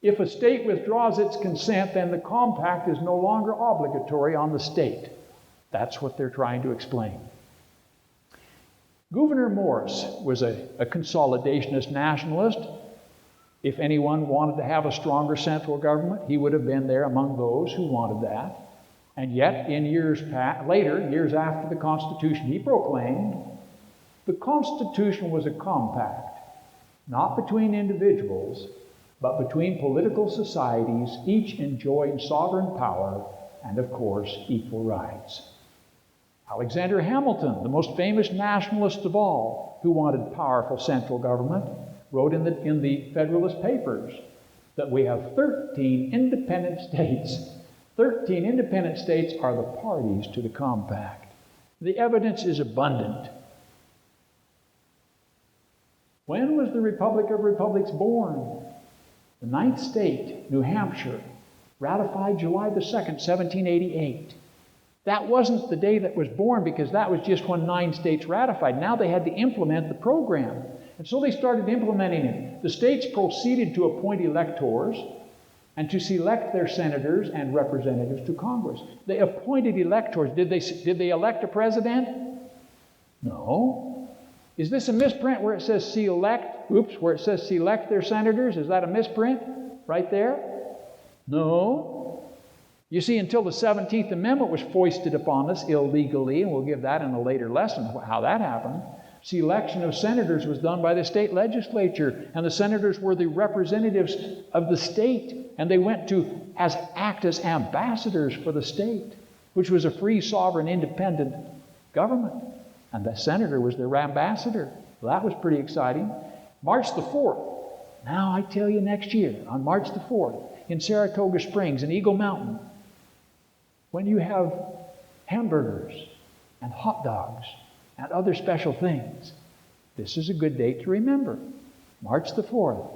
If a state withdraws its consent, then the compact is no longer obligatory on the state. That's what they're trying to explain. Gouverneur Morris was a consolidationist nationalist. If anyone wanted to have a stronger central government, he would have been there among those who wanted that. And yet, in years after the Constitution, he proclaimed, the Constitution was a compact, not between individuals, but between political societies, each enjoying sovereign power and, of course, equal rights. Alexander Hamilton, the most famous nationalist of all, who wanted powerful central government, wrote in the Federalist Papers that we have 13 independent states. 13 independent states are the parties to the compact. The evidence is abundant. When was the Republic of Republics born? The ninth state, New Hampshire, ratified July the 2nd, 1788. That wasn't the day that was born because that was just when 9 states ratified. Now they had to implement the program. And so they started implementing it. The states proceeded to appoint electors and to select their senators and representatives to Congress. They appointed electors. Did they elect a president? No. Is this a misprint where it says where it says select their senators? Is that a misprint right there? No. You see, until the 17th Amendment was foisted upon us illegally, and we'll give that in a later lesson, how that happened, selection of senators was done by the state legislature, and the senators were the representatives of the state, and they went to act as ambassadors for the state, which was a free, sovereign, independent government. And the senator was their ambassador. Well, that was pretty exciting. March the 4th. Now I tell you, next year, on March the 4th, in Saratoga Springs, in Eagle Mountain, when you have hamburgers and hot dogs and other special things, this is a good date to remember. March the 4th,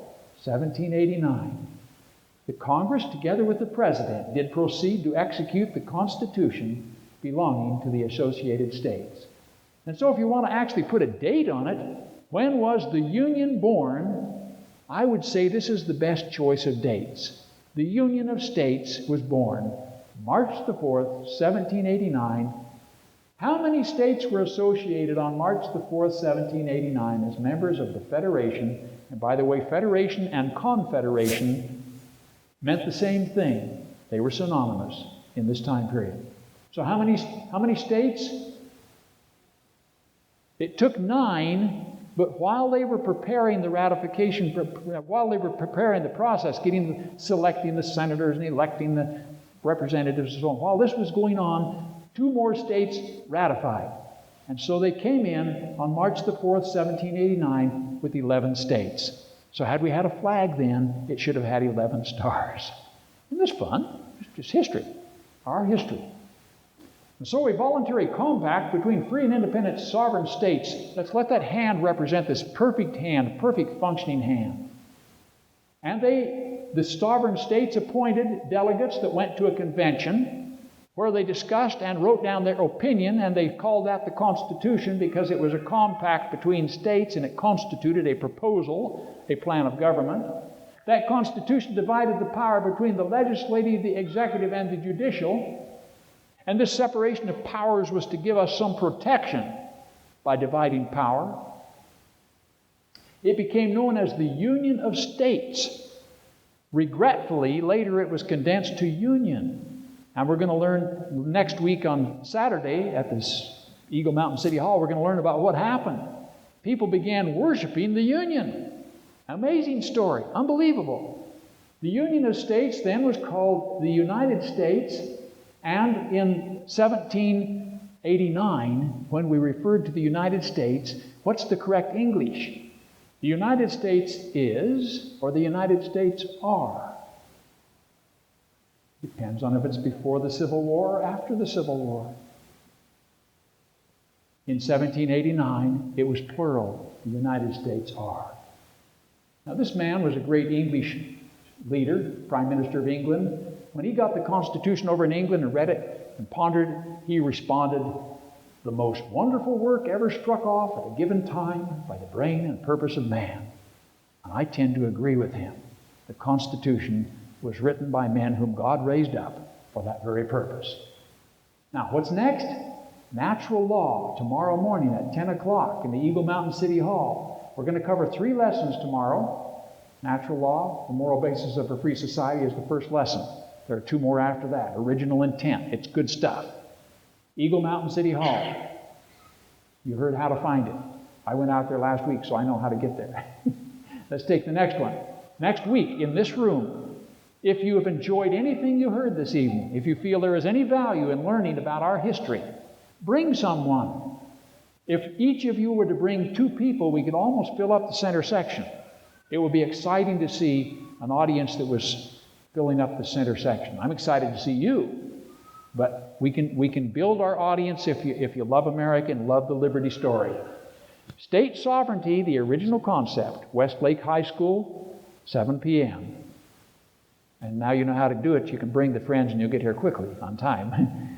1789. The Congress, together with the President, did proceed to execute the Constitution belonging to the Associated States. And so if you want to actually put a date on it, when was the Union born? I would say this is the best choice of dates. The Union of States was born March the 4th, 1789. How many states were associated on March the 4th, 1789 as members of the Federation? And by the way, Federation and Confederation meant the same thing. They were synonymous in this time period. So how many states? It took 9, but while they were preparing the ratification, while they were preparing the process, selecting the senators and electing the representatives and so on, while this was going on, 2 more states ratified. And so they came in on March the 4th, 1789, with 11 states. So had we had a flag then, it should have had 11 stars. Isn't this fun? It's just history, our history. And so a voluntary compact between free and independent sovereign states. Let's let that hand represent this perfect hand, perfect functioning hand. And the sovereign states appointed delegates that went to a convention where they discussed and wrote down their opinion, and they called that the Constitution because it was a compact between states and it constituted a proposal, a plan of government. That Constitution divided the power between the legislative, the executive, and the judicial. And this separation of powers was to give us some protection by dividing power. It became known as the Union of States. Regretfully, later it was condensed to Union. And we're going to learn next week on Saturday at this Eagle Mountain City Hall, we're going to learn about what happened. People began worshiping the Union. Amazing story, unbelievable. The Union of States then was called the United States, and in 1789, when we referred to the United States, what's the correct English? The United States is, or the United States are. Depends on if it's before the Civil War or after the Civil War. In 1789, it was plural. The United States are. Now, this man was a great English leader, Prime Minister of England. When he got the Constitution over in England and read it and pondered it, he responded, "The most wonderful work ever struck off at a given time by the brain and purpose of man." And I tend to agree with him. The Constitution was written by men whom God raised up for that very purpose. Now, what's next? Natural law, tomorrow morning at 10 o'clock in the Eagle Mountain City Hall. We're going to cover 3 lessons tomorrow. Natural law, the moral basis of a free society, is the first lesson. There are 2 more after that. Original intent. It's good stuff. Eagle Mountain City Hall. You heard how to find it. I went out there last week, so I know how to get there. Let's take the next one. Next week, in this room, if you have enjoyed anything you heard this evening, if you feel there is any value in learning about our history, bring someone. If each of you were to bring 2 people, we could almost fill up the center section. It would be exciting to see an audience that was filling up the center section. I'm excited to see you, but we can build our audience if you love America and love the liberty story. State sovereignty, the original concept, Westlake High School, 7 p.m. And now you know how to do it. You can bring the friends and you'll get here quickly, on time.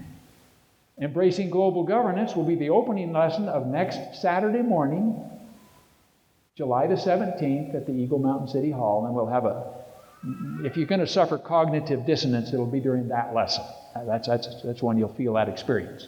Embracing global governance will be the opening lesson of next Saturday morning, July the 17th at the Eagle Mountain City Hall. And we'll have if you're going to suffer cognitive dissonance, it'll be during that lesson. That's when you'll feel that experience.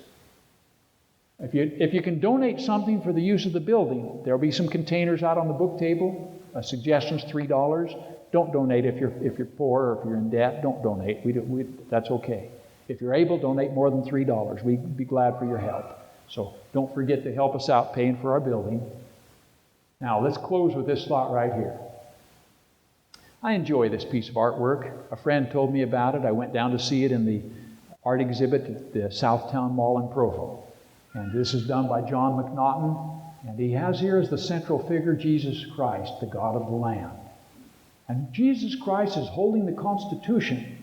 If you can donate something for the use of the building, there'll be some containers out on the book table. Suggestions $3. Don't donate if you're poor or if you're in debt. Don't donate. That's okay. If you're able, donate more than $3. We'd be glad for your help. So don't forget to help us out paying for our building. Now let's close with this thought right here. I enjoy this piece of artwork. A friend told me about it. I went down to see it in the art exhibit at the Southtown Mall in Provo. And this is done by John McNaughton. And he has here as the central figure Jesus Christ, the God of the land. And Jesus Christ is holding the Constitution.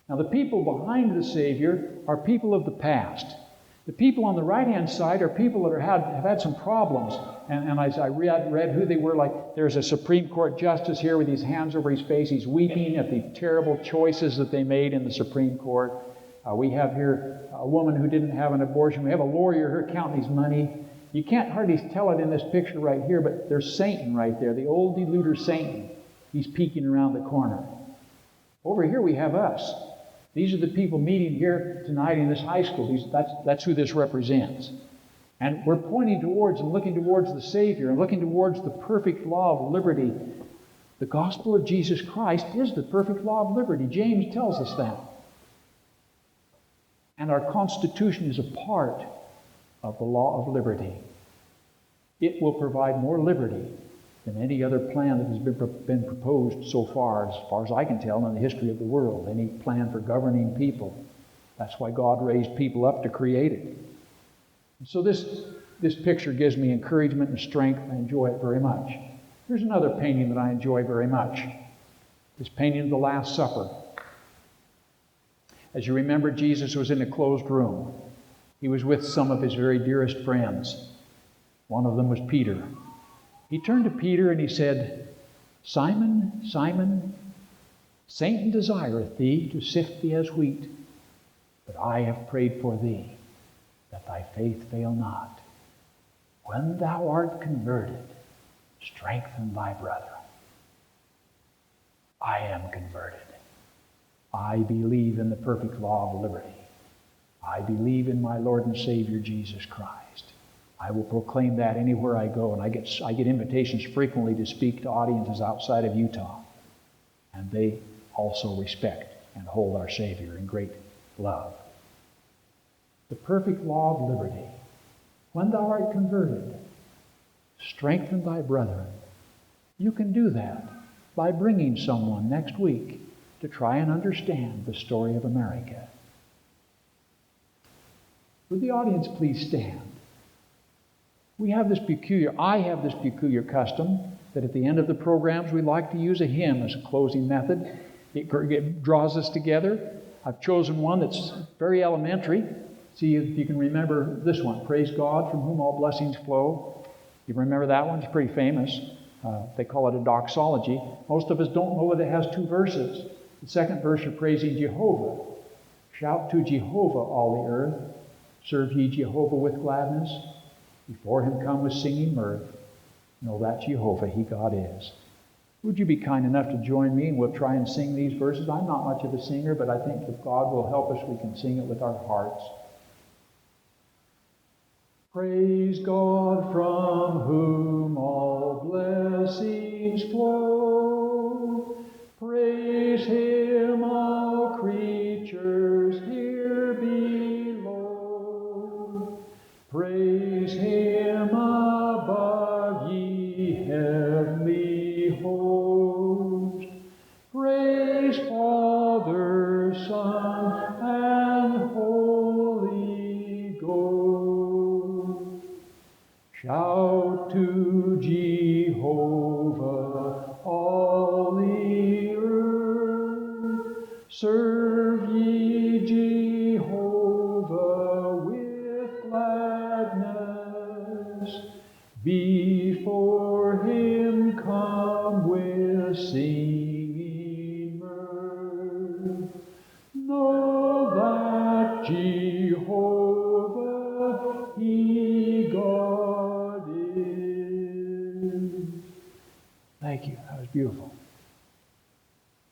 Now, the people behind the Savior are people of the past. The people on the right-hand side are people that have had some problems. And as I read who they were, like there's a Supreme Court justice here with his hands over his face. He's weeping at the terrible choices that they made in the Supreme Court. We have here a woman who didn't have an abortion. We have a lawyer here counting his money. You can't hardly tell it in this picture right here, but there's Satan right there, the old deluder Satan. He's peeking around the corner. Over here we have us. These are the people meeting here tonight in this high school. That's who this represents. And we're pointing towards and looking towards the Savior and looking towards the perfect law of liberty. The gospel of Jesus Christ is the perfect law of liberty. James tells us that. And our Constitution is a part of the law of liberty. It will provide more liberty than any other plan that has been proposed so far as I can tell, in the history of the world. Any plan for governing people. That's why God raised people up to create it. And so this this picture gives me encouragement and strength. I enjoy it very much. Here's another painting that I enjoy very much. This painting of the Last Supper. As you remember, Jesus was in a closed room. He was with some of his very dearest friends. One of them was Peter. He turned to Peter and he said, "Simon, Simon, Satan desireth thee to sift thee as wheat, but I have prayed for thee, that thy faith fail not. When thou art converted, strengthen thy brethren." I am converted. I believe in the perfect law of liberty. I believe in my Lord and Savior Jesus Christ. I will proclaim that anywhere I go, and I get invitations frequently to speak to audiences outside of Utah. And they also respect and hold our Savior in great love. The perfect law of liberty. When thou art converted, strengthen thy brethren. You can do that by bringing someone next week to try and understand the story of America. Would the audience please stand? I have this peculiar custom that at the end of the programs we like to use a hymn as a closing method. It draws us together. I've chosen one that's very elementary. See if you can remember this one. Praise God from whom all blessings flow. You remember that one? It's pretty famous. They call it a doxology. Most of us don't know that it has two verses. The second verse, you're praising Jehovah. Shout to Jehovah, all the earth. Serve ye Jehovah with gladness. Before him come with singing mirth. Know that Jehovah, he God is. Would you be kind enough to join me and we'll try and sing these verses? I'm not much of a singer, but I think if God will help us, we can sing it with our hearts. Praise God from whom all blessings flow. Praise him, all creatures here below. Praise him above, ye heavenly host. Praise Father, Son, and Holy Ghost. Shout to Jehovah, all the earth. Serve ye Jehovah with gladness. Before him come with singing mirth. Know that Jehovah, he God is. Thank you. That was beautiful.